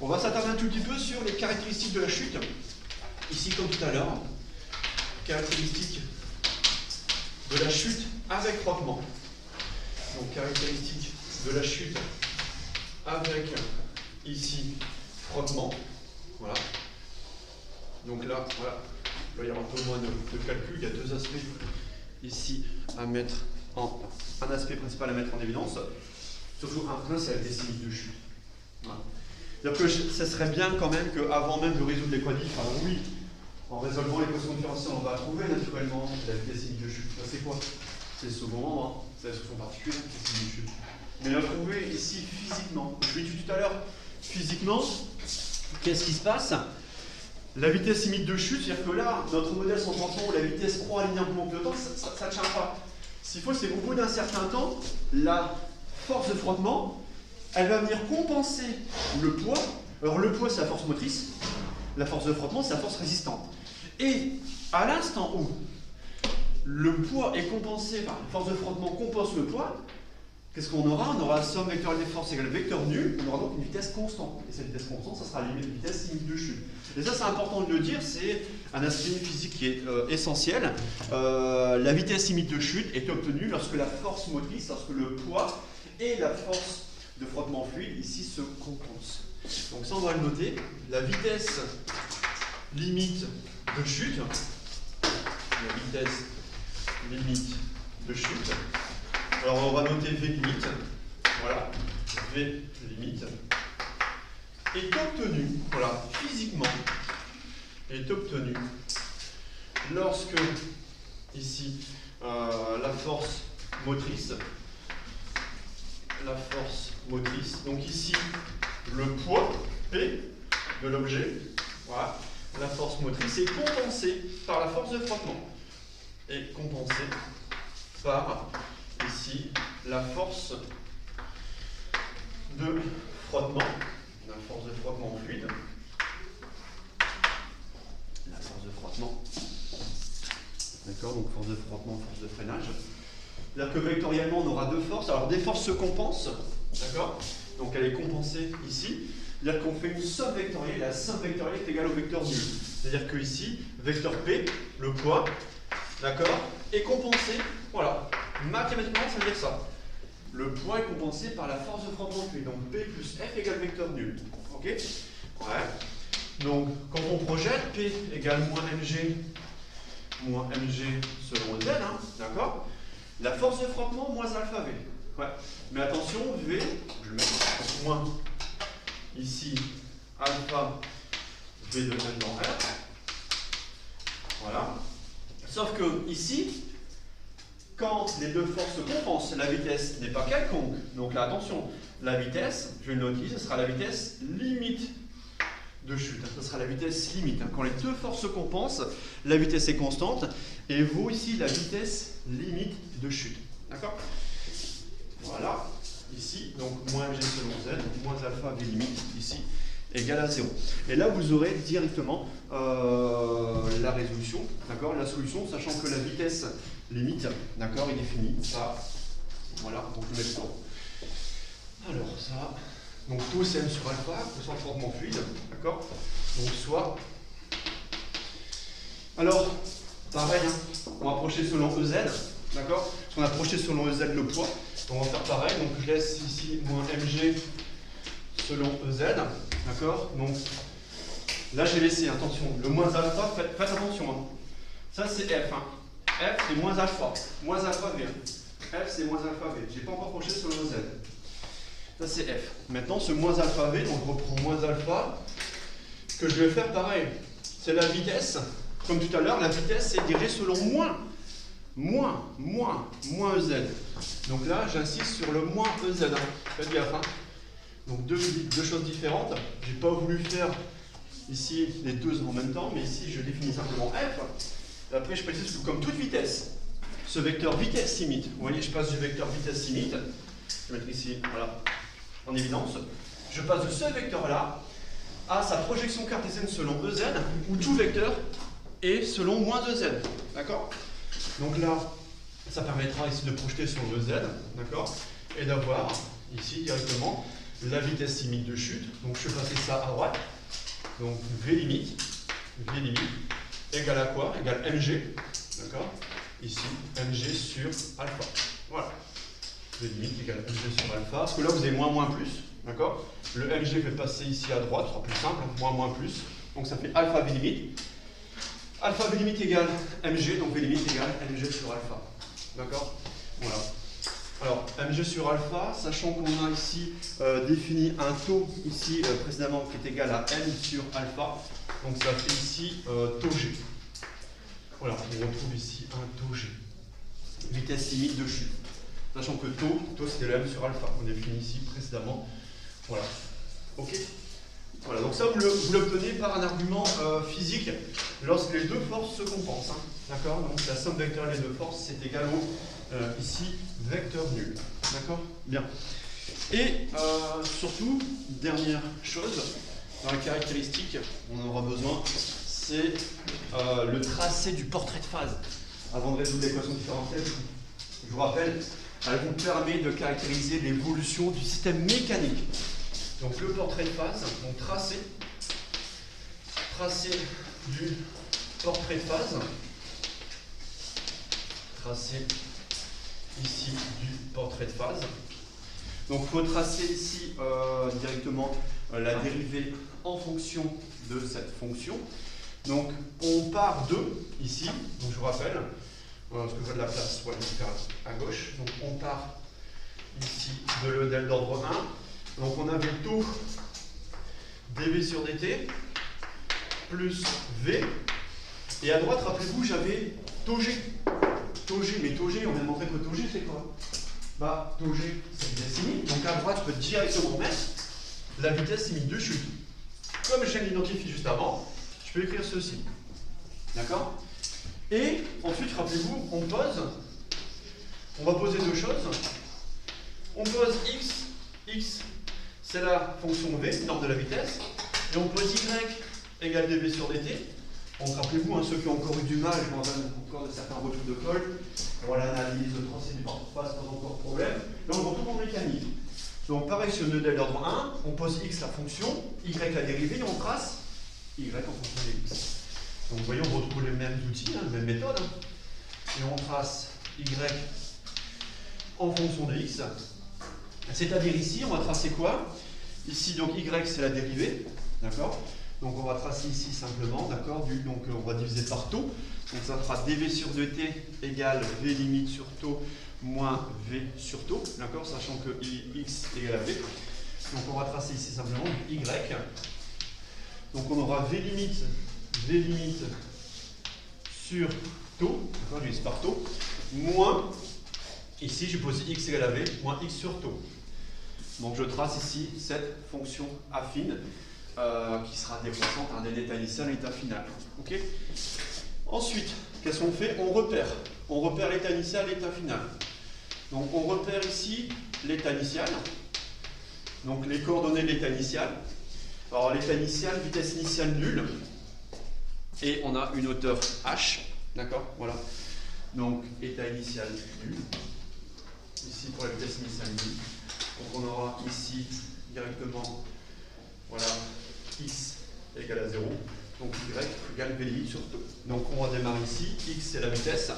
On va s'attarder un tout petit peu sur les caractéristiques de la chute. Ici, comme tout à l'heure, caractéristiques de la chute avec frottement. Donc caractéristique de la chute avec ici frottement. Voilà. Donc là, voilà. Là, il y aura un peu moins de calcul. Il y a deux aspects ici à mettre un aspect principal à mettre en évidence. Surtout un, c'est la décimite de chute. Voilà. C'est-à-dire que ça serait bien quand même qu'avant même de résoudre les quadrifs, alors oui, en résolvant l'équation différentielle, on va trouver naturellement la décimite de chute. C'est quoi? C'est le second membre, hein. C'est la solution particulière, la décimite de chute. Mais la trouver ici physiquement. Je l'ai dit tout à l'heure, physiquement, qu'est-ce qui se passe? La vitesse limite de chute, c'est-à-dire que là, notre modèle sans tension, la vitesse croît linéairement avec le temps, ça ne tient pas. Ce qu'il faut, c'est qu'au bout d'un certain temps, la force de frottement, elle va venir compenser le poids. Alors le poids, c'est la force motrice. La force de frottement, c'est la force résistante. Et à l'instant où le poids est compensé, enfin, la force de frottement compense le poids, qu'est-ce qu'on aura? On aura la somme vectorielle des forces égale vecteur nul, on aura donc une vitesse constante. Et cette vitesse constante, ça sera la vitesse limite de chute. Et ça, c'est important de le dire, c'est un aspect physique qui est essentiel. La vitesse limite de chute est obtenue lorsque la force motrice, lorsque le poids et la force de frottement fluide, ici, se compensent. Donc ça, on va le noter. La vitesse limite de chute, la vitesse limite de chute. Alors on va noter V limite, voilà, V limite, est obtenue, voilà, physiquement, est obtenue lorsque, ici, la force motrice, donc ici, le poids P de l'objet. Voilà. La force motrice est compensée par la force de frottement. Et compensée par, ici, la force de frottement. La force de frottement fluide. La force de frottement. D'accord, donc force de frottement, force de freinage. C'est-à-dire que vectoriellement, on aura deux forces. Alors, des forces se compensent. D'accord? Donc, elle est compensée ici. C'est-à-dire qu'on fait une somme vectorielle. La somme vectorielle est égale au vecteur nul. C'est-à-dire que ici, vecteur P, le poids, d'accord, est compensé. Voilà. Mathématiquement, ça veut dire ça. Le poids est compensé par la force de frottement fluide. Donc, P plus F égale vecteur nul. Ok? Ouais. Donc, quand on projette, P égale moins mg selon Z, hein, d'accord? La force de frottement moins alpha V. Ouais. Mais attention, V, je le mets moins ici, alpha V de N dans R. Voilà. Sauf que ici, quand les deux forces se compensent, la vitesse n'est pas quelconque. Donc là, attention, la vitesse, je le note ici, ce sera la vitesse limite de chute. Ce sera la vitesse limite. Quand les deux forces se compensent, la vitesse est constante et vaut ici la vitesse limite de chute. D'accord? Voilà. Ici, donc moins mg selon z, moins alpha v limite, ici, égale à 0. Et là, vous aurez directement la résolution, d'accord? La solution, sachant que la vitesse limite, d'accord, est définie. Ça, voilà, donc je mets le temps. Alors, ça. Donc taux c'est m sur alpha, quotient de frottement fluide, d'accord? Donc soit. Alors, pareil, hein, on va projeter selon EZ, d'accord? Parce qu'on a projeté selon EZ le poids. Donc on va faire pareil, donc je laisse ici moins mg selon EZ, d'accord? Donc là j'ai laissé, attention, le moins alpha, faites attention, hein. Ça c'est F, hein. F c'est moins alpha V. F c'est moins alpha V. J'ai pas encore projeté selon EZ. Ça c'est F. Maintenant ce moins alpha V, donc je reprends moins alpha, ce que je vais faire pareil, c'est la vitesse, comme tout à l'heure, la vitesse c'est dirigée selon moins EZ. Donc là j'insiste sur le moins EZ, hein. Faites gaffe, hein. Donc deux choses différentes. J'ai pas voulu faire ici les deux en même temps, mais ici je définis simplement F. Et après je précise que comme toute vitesse, ce vecteur vitesse limite, vous voyez je passe du vecteur vitesse limite, je vais mettre ici, voilà, en évidence, je passe de ce vecteur-là à sa projection cartésienne selon EZ, où tout vecteur est selon moins EZ. D'accord? Donc là, ça permettra ici de projeter sur EZ, d'accord? Et d'avoir ici directement la vitesse limite de chute. Donc je vais passer ça à droite. Donc V limite égale à quoi? Égale mg, d'accord? Ici, mg sur alpha. Voilà. V limite égale mg sur alpha, parce que là vous avez moins plus, d'accord? Le mg fait passer ici à droite, ce sera plus simple, moins plus, donc ça fait alpha v limite. Alpha v limite égale mg, donc v limite égale mg sur alpha, d'accord? Voilà. Alors mg sur alpha, sachant qu'on a ici défini un taux ici précédemment qui est égal à m sur alpha, donc ça fait ici taux g. Voilà, on retrouve ici un taux g. Vitesse limite de chute. Sachant que taux c'était le m sur alpha, on définit ici précédemment. Voilà. Ok? Voilà, donc ça vous l'obtenez par un argument physique lorsque les deux forces se compensent. Hein. D'accord? Donc la somme vectorielle des deux forces c'est égal au ici vecteur nul. D'accord? Bien. Et surtout, dernière chose, dans les caractéristiques, on aura besoin, c'est le tracé du portrait de phase. Avant de résoudre l'équation différentielle, je vous rappelle, elle vous permet de caractériser l'évolution du système mécanique. Donc le portrait de phase, donc tracé du portrait de phase, tracé ici du portrait de phase. Donc il faut tracer ici directement la dérivée en fonction de cette fonction. Donc on part de ici, donc je vous rappelle, parce que je vois de la place, ouais, je vais faire à gauche. Donc on part ici de l'EDEL d'ordre 1. Donc on avait taux dV sur dt plus V. Et à droite, rappelez-vous, j'avais taux G. Taux G, mais taux G, on vient de montrer que taux G c'est quoi? Bah, taux G, c'est la vitesse limite. Donc à droite, je peux directement mettre la vitesse limite de chute. comme je viens de l'identifier juste avant, je peux écrire ceci. D'accord? Et ensuite, rappelez-vous, on va poser deux choses. On pose x, x c'est la fonction v, norme de la vitesse, et on pose y égale dv sur dt. Donc rappelez-vous, ceux qui ont encore eu du mal, quand on a encore de certains retours de colle, pour l'analyse, le tracé du surface, pas encore de problème. Là, on retrouve en mécanique. Donc pareil sur le modèle d'ordre 1, on pose x la fonction, y la dérivée, et on trace y en fonction de x. Donc vous voyez, on retrouve les mêmes outils, les mêmes méthodes. Et on trace y en fonction de x. C'est-à-dire ici, on va tracer quoi? Ici, donc y c'est la dérivée, d'accord? Donc on va tracer ici simplement, d'accord? Donc on va diviser par taux. Donc ça fera dv sur dt égale v limite sur taux moins v sur taux, d'accord? Sachant que x égale à v. Donc on va tracer ici simplement y. Donc on aura v limite sur taux, d'accord? Je divise par taux, moins, ici je pose x égale à v, moins x sur taux. Donc je trace ici cette fonction affine qui sera décroissante d'un l'état initial à l'état final. Okay, ensuite, qu'est-ce qu'on fait? On repère l'état initial et l'état final. Donc on repère ici l'état initial, donc les coordonnées de l'état initial. Alors l'état initial, vitesse initiale nulle, et on a une hauteur h, d'accord? Voilà. Donc état initial nul, ici pour la vitesse initiale nulle. Donc on aura ici directement, voilà, x égale à 0, donc y égale v limite sur taux. Donc on va démarrer ici, x c'est la vitesse,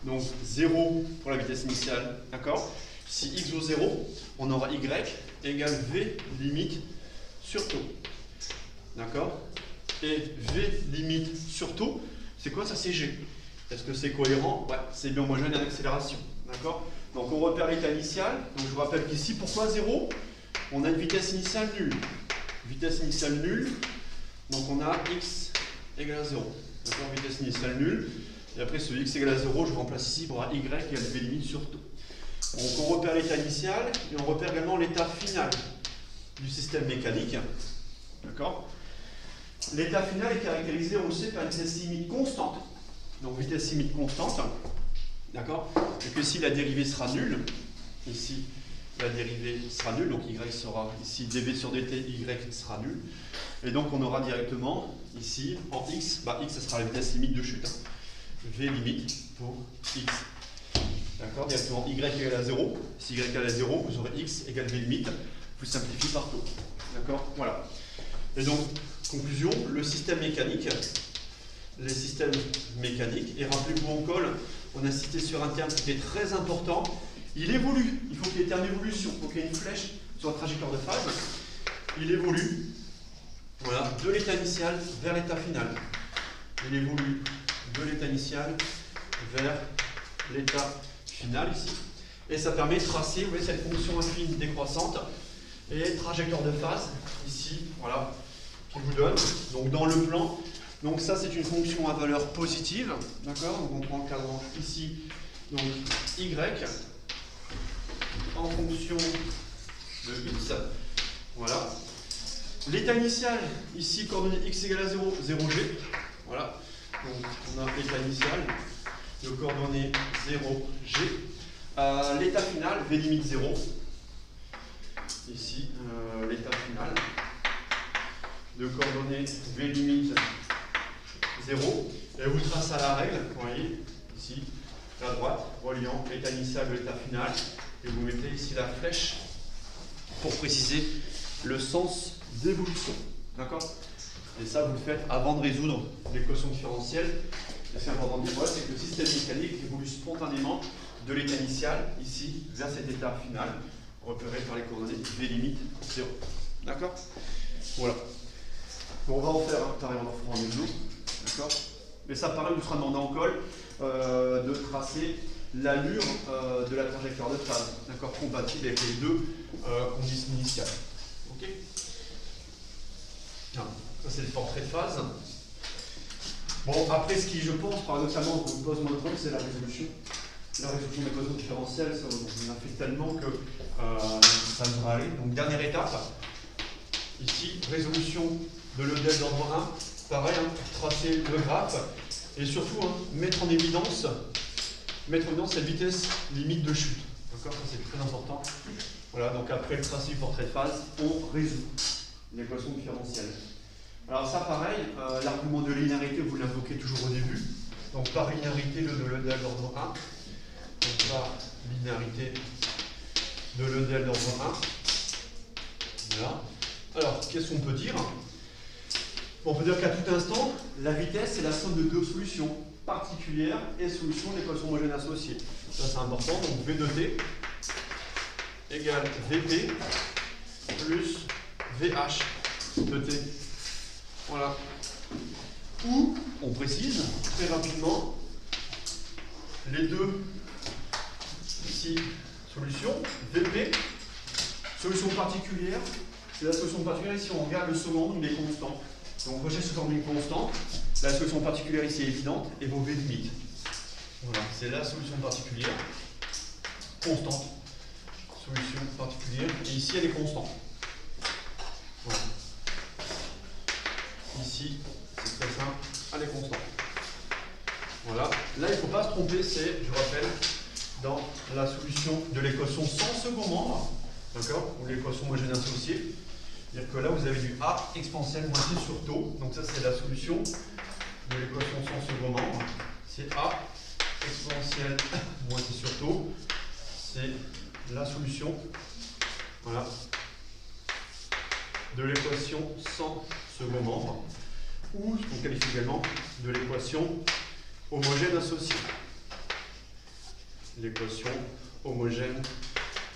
donc 0 pour la vitesse initiale, d'accord? Si x vaut 0, on aura y égale v limite sur taux, d'accord? Et v limite sur taux, c'est quoi ça? C'est g. Est-ce que c'est cohérent? Ouais, c'est bien homogène en accélération, d'accord? Donc on repère l'état initial, donc je vous rappelle qu'ici, pourquoi 0? On a une vitesse initiale nulle. Vitesse initiale nulle, donc on a x égale à 0. D'accord, vitesse initiale nulle. Et après ce x égale à 0, je remplace ici pour un y égale v limite sur taux. Donc on repère l'état initial et on repère également l'état final du système mécanique. D'accord? L'état final est caractérisé, on le sait, par une vitesse limite constante. Donc vitesse limite constante. D'accord? Et que si la dérivée sera nulle, ici la dérivée sera nulle, donc y sera ici dv sur dt, y sera nul. Et donc on aura directement ici en x, x ce sera la vitesse limite de chute. V limite pour x. D'accord? Directement y égale à 0. Si y égale à 0, vous aurez x égale v limite. Vous simplifiez par taux. D'accord? Voilà. Et donc, conclusion, le système mécanique, les systèmes mécaniques, et rappelez-vous en colle, on a cité sur un terme qui était très important, il évolue, il faut qu'il y ait une évolution, il faut qu'il y ait une flèche sur la trajectoire de phase, il évolue, voilà, de l'état initial vers l'état final. Il évolue de l'état initial vers l'état final ici, et ça permet de tracer, vous voyez, cette fonction affine décroissante, et trajectoire de phase, ici, voilà, qui vous donne, donc dans le plan. Donc ça c'est une fonction à valeur positive, d'accord? Donc on prend le cadran ici, donc y en fonction de x, voilà. L'état initial, ici coordonnée x égale à 0, 0g, voilà. Donc on a l'état initial de coordonnées 0g. L'état final, v limite 0, ici l'état final de coordonnées v limite 0, et vous tracez à la règle, vous voyez, ici, à droite, reliant l'état initial de l'état final, et vous mettez ici la flèche pour préciser le sens d'évolution. D'accord? Et ça, vous le faites avant de résoudre l'équation différentielle. Et c'est important de dire, voilà, c'est que le système mécanique évolue spontanément de l'état initial, ici, vers cet état final, repéré par les coordonnées v limite 0. D'accord? Voilà. Bon, on va en faire un pareil, on en fera en exo. D'accord? Mais ça, pareil, nous sera demandé en colle de tracer l'allure de la trajectoire de phase, d'accord, compatible avec les deux conditions initiales. Ok? Ça, c'est le portrait de phase. Bon, après, ce qui, je pense, paradoxalement, vous pose moins de problème, c'est la résolution. La résolution des équations différentielles, ça, on a fait tellement que ça devrait aller. Donc, dernière étape. Ici, résolution de l'EDL d'ordre 1. Pareil, hein, tracer le graphe et surtout hein, mettre en évidence cette vitesse limite de chute. D'accord, ça c'est très important. Voilà, donc après le tracé du portrait de phase, on résout l'équation différentielle. Alors ça pareil, l'argument de linéarité, vous l'invoquez toujours au début. Donc par linéarité de l'EDL d'ordre 1. Donc par linéarité de l'EDL d'ordre 1. Voilà. Alors, qu'est-ce qu'on peut dire? Bon, on peut dire qu'à tout instant, la vitesse est la somme de deux solutions particulières et solution de l'équation homogène associée. Ça c'est important, donc V de t égale Vp plus Vh de t. Voilà. Ou, on précise très rapidement, les deux ici solutions, Vp, solution particulière, c'est la solution particulière ici on regarde le second, il est constant. Donc on recherche sous forme d'une constante, la solution particulière ici est évidente et vos V limites. Voilà, c'est la solution particulière, constante, solution particulière, et ici elle est constante. Voilà. Ici, c'est très simple, elle est constante. Voilà, là il ne faut pas se tromper, c'est, je rappelle, dans la solution de l'équation sans second membre, d'accord, ou l'équation homogène associée. C'est-à-dire que là, vous avez du A exponentielle moitié sur taux. Donc ça, c'est la solution de l'équation sans second membre. C'est A exponentielle moitié sur taux. C'est la solution, voilà, de l'équation sans second membre. Ou ce qu'on qualifie également de l'équation homogène associée. L'équation homogène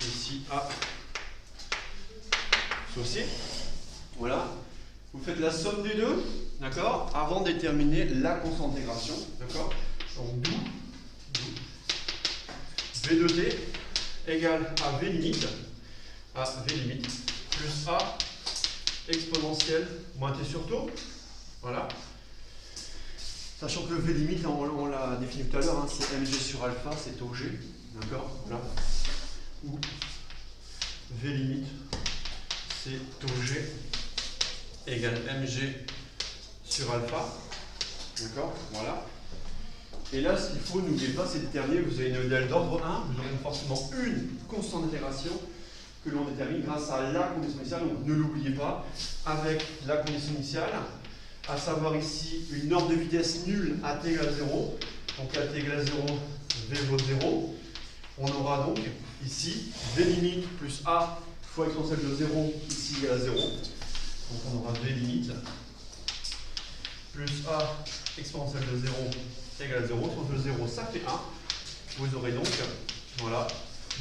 ici A associée. Voilà. Vous faites la somme des deux, d'accord, avant de déterminer la constante d'intégration, d'accord. Donc d'où V de t égale à V limite, plus A exponentielle moins t sur taux. Voilà. Sachant que le V limite, on l'a défini tout à l'heure, hein, c'est mg sur alpha, c'est tau g, d'accord. Voilà. Ou V limite, c'est tau g égale mg sur alpha, d'accord. Voilà. Et là, ce qu'il faut, n'oubliez pas, c'est déterminer, vous avez une EDL d'ordre 1, vous aurez forcément une constante d'intégration que l'on détermine grâce à la condition initiale, donc ne l'oubliez pas, avec la condition initiale, à savoir ici une norme de vitesse nulle à t égale 0, donc à t égale 0, v vaut 0, on aura donc ici v limite plus a fois exponentielle de 0, ici égale à 0, donc on aura v limite plus a exponentielle de 0 égale à 0, exponentielle de 0 ça fait 1, vous aurez donc, voilà,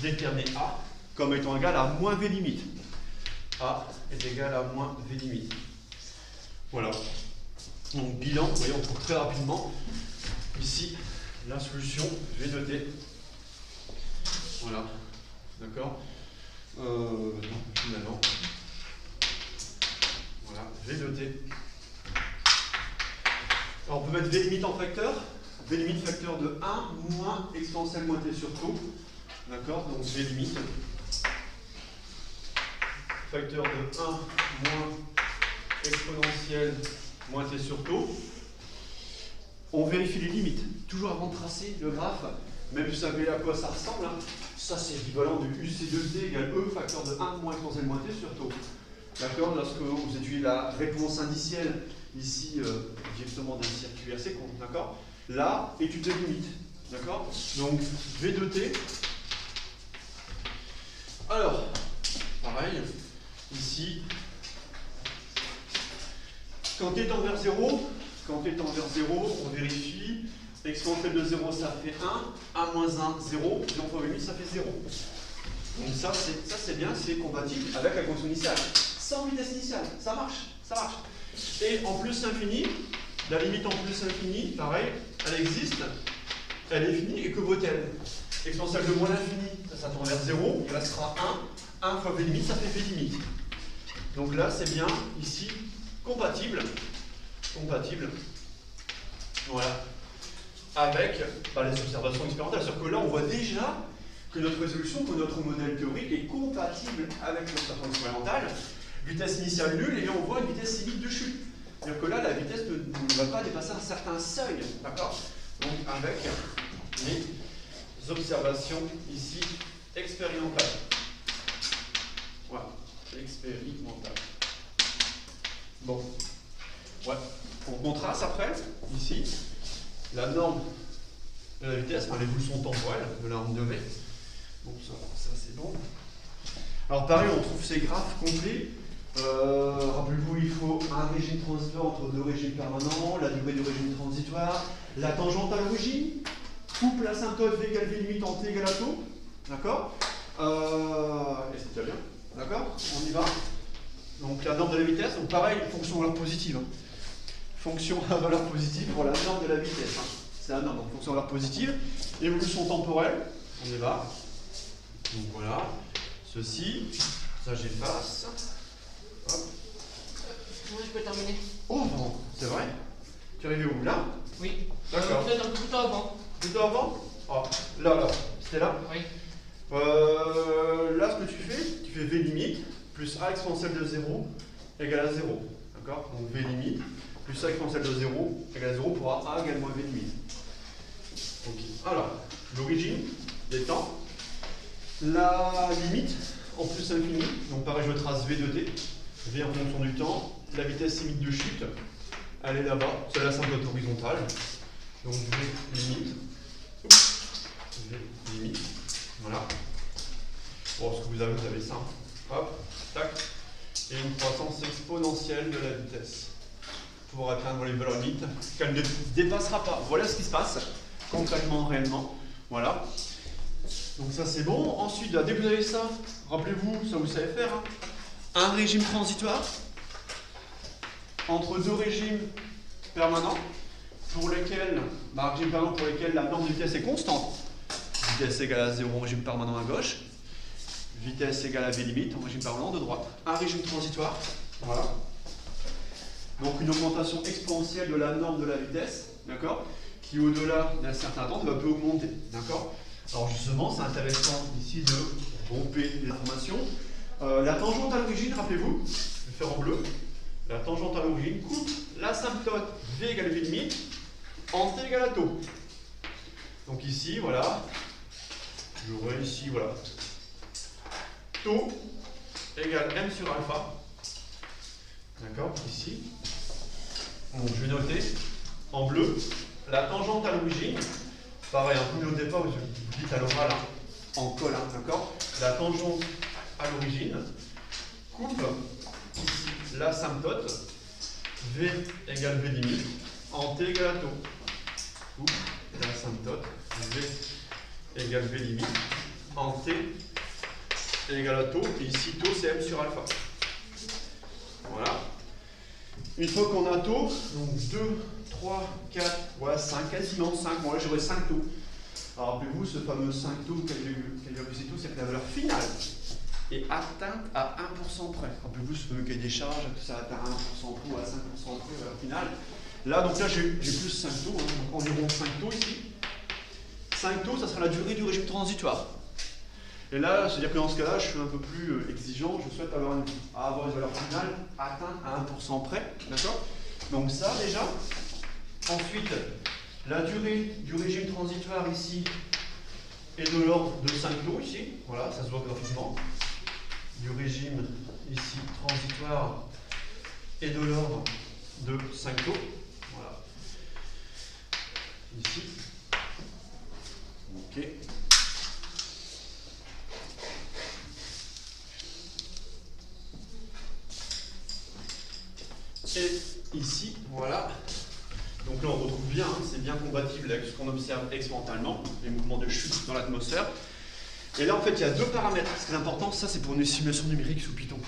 déterminé a comme étant égal à moins v limite. A est égal à moins v limite. Voilà. Donc bilan, vous voyez, on trouve très rapidement ici la solution V de t. Voilà. D'accord. Non, finalement. Voilà, V de t. Alors on peut mettre V limite en facteur. V limite facteur de 1 moins exponentielle moins t sur taux. D'accord. Donc V limite facteur de 1 moins exponentielle moins t sur taux. On vérifie les limites, toujours avant de tracer le graphe, même si vous savez à quoi ça ressemble. Hein. Ça c'est équivalent de UC de t égale E facteur de 1 moins exponentielle moins t sur taux. D'accord. Lorsque vous étudiez la réponse indicielle, ici directement d'un circuit RC, d'accord. Là, étude des limites. D'accord. Donc V de t. Alors, pareil, ici. Quand t tend vers 0, on vérifie. Exponentielle de 0, ça fait 1. 1 moins 1, 0. 0 fois V limite, ça fait 0. Donc ça c'est bien, c'est compatible avec la condition initiale. Sans vitesse initiale, ça marche. Et en plus infini, la limite en plus infini, pareil, elle existe, elle est finie, et que vaut-elle? Exponentielle de moins l'infini, ça tend vers 0, il restera 1. 1 fois V limite, ça fait V limite. Donc là, c'est bien, ici, compatible, voilà, avec les observations expérimentales. C'est-à-dire que là, on voit déjà que notre résolution, que notre modèle théorique est compatible avec l'observation expérimentale. vitesse initiale nulle, et on voit une vitesse limite de chute. C'est-à-dire que là, la vitesse ne va pas dépasser un certain seuil, d'accord? Donc avec les observations ici expérimentales. Voilà, expérimentales. Bon, ouais. On contraste après, ici, la norme de la vitesse, enfin l'évolution temporelle de la norme de V. Bon, ça c'est bon. Alors pareil, on trouve ces graphes complets. Rappelez-vous, il faut un régime transitoire entre deux régimes permanents, la durée du régime transitoire, la tangente à l'origine, couple l'asymptote V égale V limite en T égale à taux. D'accord? Et c'est déjà bien. D'accord? On y va. Donc la norme de la vitesse, donc pareil, fonction à valeur positive. Fonction à valeur positive pour la norme de la vitesse. C'est la norme, donc fonction à valeur positive. Évolution temporelle, on y va. Donc voilà. Ceci, ça j'efface. Hop. Oui, je peux terminer. Oh, pardon, c'est vrai? Tu es arrivé où? Là? Oui. D'accord. Peut-être un peu plus tôt avant. Plutôt avant? Oh, là. C'était là? Oui. Là, ce que tu fais V limite plus A exponentielle de 0 égale à 0. D'accord? Donc V limite plus A exponentielle de 0 égale à 0 pour A égale moins V limite. Ok. Alors, l'origine des temps. La limite en plus infini. Donc pareil, je trace V de t. V en fonction du temps. La vitesse limite de chute, elle est là-bas. C'est l'asymptote horizontale. Donc V limite. V limite. Voilà. Bon, ce que vous avez ça. Hop, tac. Et une croissance exponentielle de la vitesse pour atteindre les valeurs limites qu'elle ne dépassera pas. Voilà ce qui se passe concrètement, réellement. Voilà. Donc ça c'est bon. Ensuite, là, dès que vous avez ça, rappelez-vous, ça vous savez faire. Hein. Un régime transitoire entre deux régimes permanents pour lesquels, régime permanent pour lesquels la norme de vitesse est constante. Vitesse égale à 0 en régime permanent à gauche. Vitesse égale à V limite en régime permanent de droite. Un régime transitoire. Voilà. Donc une augmentation exponentielle de la norme de la vitesse, d'accord, qui au-delà d'un certain temps peut augmenter, d'accord. Alors justement, c'est intéressant ici de romper les informations. La tangente à l'origine, rappelez-vous, je vais faire en bleu. La tangente à l'origine coupe l'asymptote V égale V limite en T égale à taux. Donc ici, voilà, j'aurai ici, voilà, taux égale M sur alpha. D'accord, ici. Donc je vais noter en bleu la tangente à l'origine. Pareil, un peu au départ, vous dites à l'oral en colle, hein, d'accord. La tangente à l'origine coupe ici l'asymptote V égale V limite en T égale à taux. Coupe l'asymptote V égale V limite en T égale à taux. Et ici, taux c'est M sur alpha. Voilà. Une fois qu'on a taux, donc 2, 3, 4, voilà, 5, quasiment 5. Bon là j'aurai 5 taux. Alors rappelez-vous, ce fameux 5 taux, quel c'est tout, c'est que la valeur finale est atteinte à 1% près. Rappelez-vous ce fameux cahier des charges, ça atteint 1% près ou à 5% près, la valeur finale. Là, donc là j'ai plus 5 taux, hein, donc environ 5 taux ici. 5 taux, ça sera la durée du régime transitoire. Et là, c'est-à-dire que dans ce cas-là, je suis un peu plus exigeant, je souhaite avoir une valeur finale atteinte à 1% près, d'accord? Donc ça déjà. Ensuite, la durée du régime transitoire ici est de l'ordre de 5 taux ici, voilà, ça se voit graphiquement. Du régime ici transitoire est de l'ordre de 5 taux, voilà. Ici. Ok. Et ici, voilà. Donc là, on retrouve bien, hein, c'est bien compatible avec ce qu'on observe expérimentalement, les mouvements de chute dans l'atmosphère. Et là, en fait, il y a deux paramètres. Ce qui est important, ça, c'est pour une simulation numérique sous Python.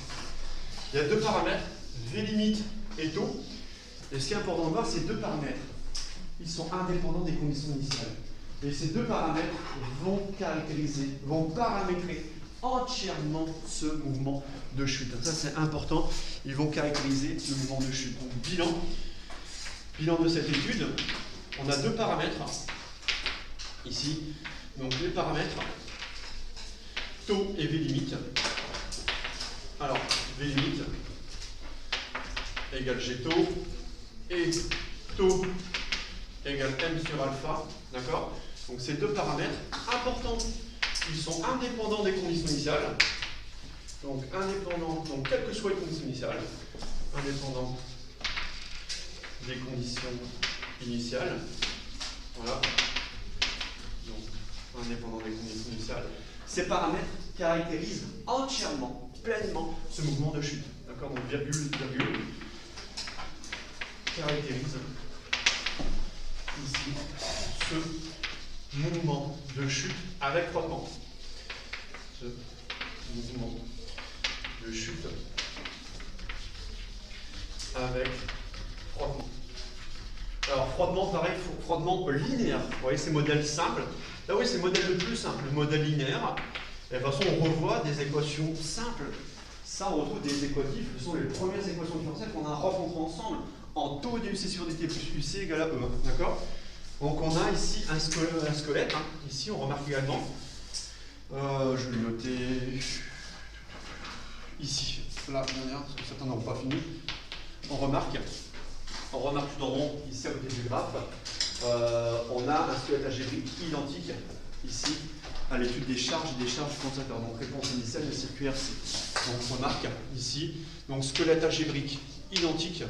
Il y a deux paramètres, V limite et taux. Et ce qui est important de voir, ces deux paramètres, ils sont indépendants des conditions initiales. Et ces deux paramètres vont caractériser, vont paramétrer entièrement ce mouvement de chute. Ça, c'est important. Ils vont caractériser le mouvement de chute. Donc, bilan de cette étude, on a deux paramètres ici. Donc, les paramètres taux et V limite. Alors, V limite, égale G taux et taux égale M sur alpha. D'accord? Donc ces deux paramètres importants, ils sont indépendants des conditions initiales. Donc indépendants, donc quelles que soient les conditions initiales, indépendants des conditions initiales. Voilà. Donc indépendants des conditions initiales. Ces paramètres caractérisent entièrement, pleinement, ce mouvement de chute. D'accord? Donc virgule, virgule, caractérise ici ce mouvement de chute avec frottement. Ce mouvement de chute avec frottement. Alors, frottement, pareil, frottement linéaire. Vous voyez ces modèles simples. Là, oui, c'est le modèle le plus simple, le modèle linéaire. Et de toute façon, on revoit des équations simples. Ça, on retrouve des équatifs. Ce sont les premières équations différentielles qu'on a rencontrées ensemble en taux d'UC sur dt plus UC égale à E. D'accord? Donc, on a ici un squelette. Hein. Ici, on remarque également. Je vais le noter ici. Là, dernière, parce que certains n'ont pas fini. On remarque tout en rond, ici à côté du graphe, on a un squelette algébrique identique ici à l'étude des charges et des charges du condensateur. Donc réponse initiale de circuit RC. Donc on remarque ici, donc squelette algébrique identique.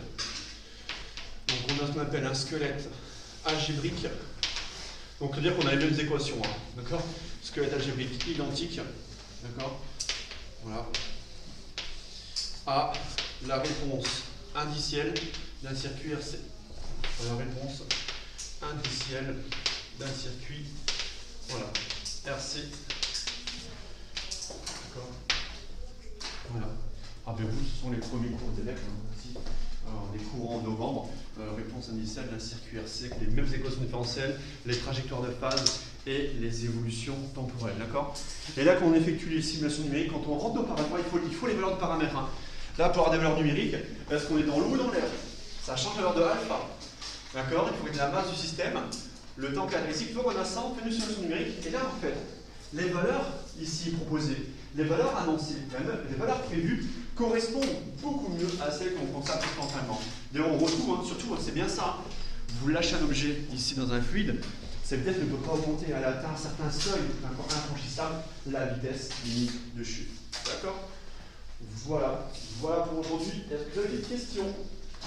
Donc on a ce qu'on appelle un squelette algébrique. Donc ça veut dire qu'on a les mêmes équations, hein, d'accord? Squelette algébrique identique, d'accord? Voilà. À la réponse indicielle d'un circuit RC. La réponse indicielle d'un circuit, voilà, RC. D'accord. Voilà. Rappelez-vous, ce sont les premiers cours d'élèves, ici, des cours en novembre. Réponse indicielle d'un circuit RC avec les mêmes équations différentielles, les trajectoires de phase et les évolutions temporelles. D'accord. Et là, quand on effectue les simulations numériques, quand on rentre dans paramètres, il faut les valeurs de paramètres. Hein. Là, pour avoir des valeurs numériques, est-ce qu'on est dans l'eau ou dans l'air? Ça change la valeur de alpha. D'accord? Il faut que la masse du système, le temps caractéristique, il faut qu'on a ça en fait une solution numérique. Et là, en fait, les valeurs ici proposées, les valeurs annoncées, les valeurs prévues correspondent beaucoup mieux à celles qu'on constate instantanément. D'ailleurs, on retrouve, hein, surtout, c'est bien ça. Vous lâchez un objet ici dans un fluide, cette vitesse ne peut pas augmenter. Elle atteint un certain seuil, encore infranchissable, la vitesse limite de chute. D'accord? Voilà pour aujourd'hui. Est-ce que vous avez des questions?